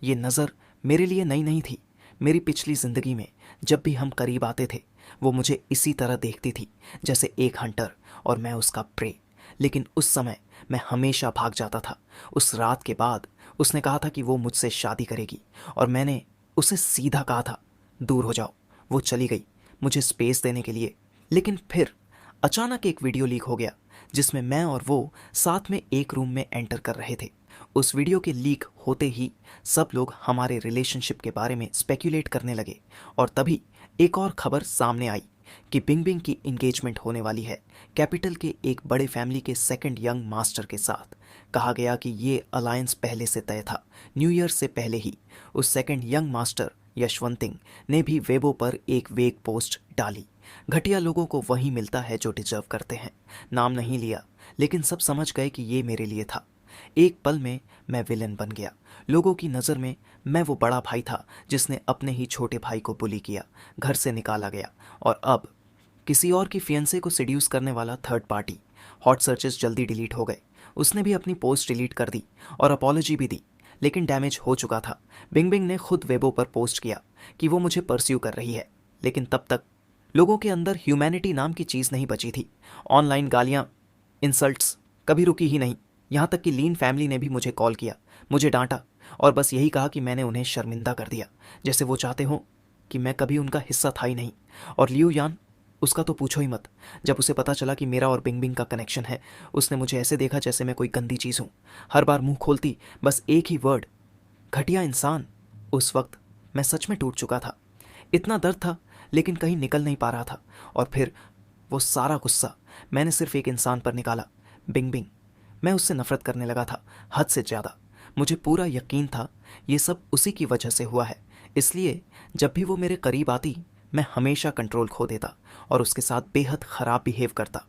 ये नज़र मेरे लिए नई नहीं थी। मेरी पिछली जिंदगी में जब भी हम करीब आते थे वो मुझे इसी तरह देखती थी, जैसे एक हंटर और मैं उसका प्रे। लेकिन उस समय मैं हमेशा भाग जाता था। उस रात के बाद उसने कहा था कि वो मुझसे शादी करेगी और मैंने उसे सीधा कहा था, दूर हो जाओ। वो चली गई मुझे स्पेस देने के लिए। लेकिन फिर अचानक एक वीडियो लीक हो गया जिसमें मैं और वो साथ में एक रूम में एंटर कर रहे थे। उस वीडियो के लीक होते ही सब लोग हमारे रिलेशनशिप के बारे में स्पेक्यूलेट करने लगे और तभी एक और खबर सामने आई कि बिंग बिंग की इंगेजमेंट होने वाली है कैपिटल के एक बड़े फैमिली के सेकंड यंग मास्टर के साथ। कहा गया कि ये अलायंस पहले से तय था। न्यू ईयर से पहले ही उस सेकंड यंग मास्टर यशवंतिंग ने भी वेबो पर एक वेग पोस्ट डाली। घटिया लोगों को वही मिलता है जो डिजर्व करते हैं। नाम नहीं लिया, लेकिन सब समझ गए कि ये मेरे लिए था। एक पल में मैं विलेन बन गया। लोगों की नज़र में मैं वो बड़ा भाई था जिसने अपने ही छोटे भाई को बुली किया, घर से निकाला गया, और अब किसी और की फियंसे को सिड्यूस करने वाला थर्ड पार्टी। हॉट सर्चेस जल्दी डिलीट हो गए। उसने भी अपनी पोस्ट डिलीट कर दी और अपॉलॉजी भी दी, लेकिन डैमेज हो चुका था। बिंग बिंग ने खुद वेबो पर पोस्ट किया कि वो मुझे परस्यू कर रही है, लेकिन तब तक लोगों के अंदर ह्यूमैनिटी नाम की चीज़ नहीं बची थी। ऑनलाइन गालियाँ, इंसल्ट्स कभी रुकी ही नहीं। यहाँ तक कि लीन फैमिली ने भी मुझे कॉल किया, मुझे डांटा और बस यही कहा कि मैंने उन्हें शर्मिंदा कर दिया, जैसे वो चाहते हों कि मैं कभी उनका हिस्सा था ही नहीं। और लियू यान, उसका तो पूछो ही मत। जब उसे पता चला कि मेरा और बिंग बिंग का कनेक्शन है, उसने मुझे ऐसे देखा जैसे मैं कोई गंदी चीज़ हूँ। हर बार मुंह खोलती बस एक ही वर्ड, घटिया इंसान। उस वक्त मैं सच में टूट चुका था। इतना दर्द था लेकिन कहीं निकल नहीं पा रहा था। और फिर वो सारा गुस्सा मैंने सिर्फ एक इंसान पर निकाला, बिंग बिंग। मैं उससे नफरत करने लगा था, हद से ज़्यादा। मुझे पूरा यकीन था ये सब उसी की वजह से हुआ है, इसलिए जब भी वो मेरे करीब आती मैं हमेशा कंट्रोल खो देता और उसके साथ बेहद ख़राब बिहेव करता।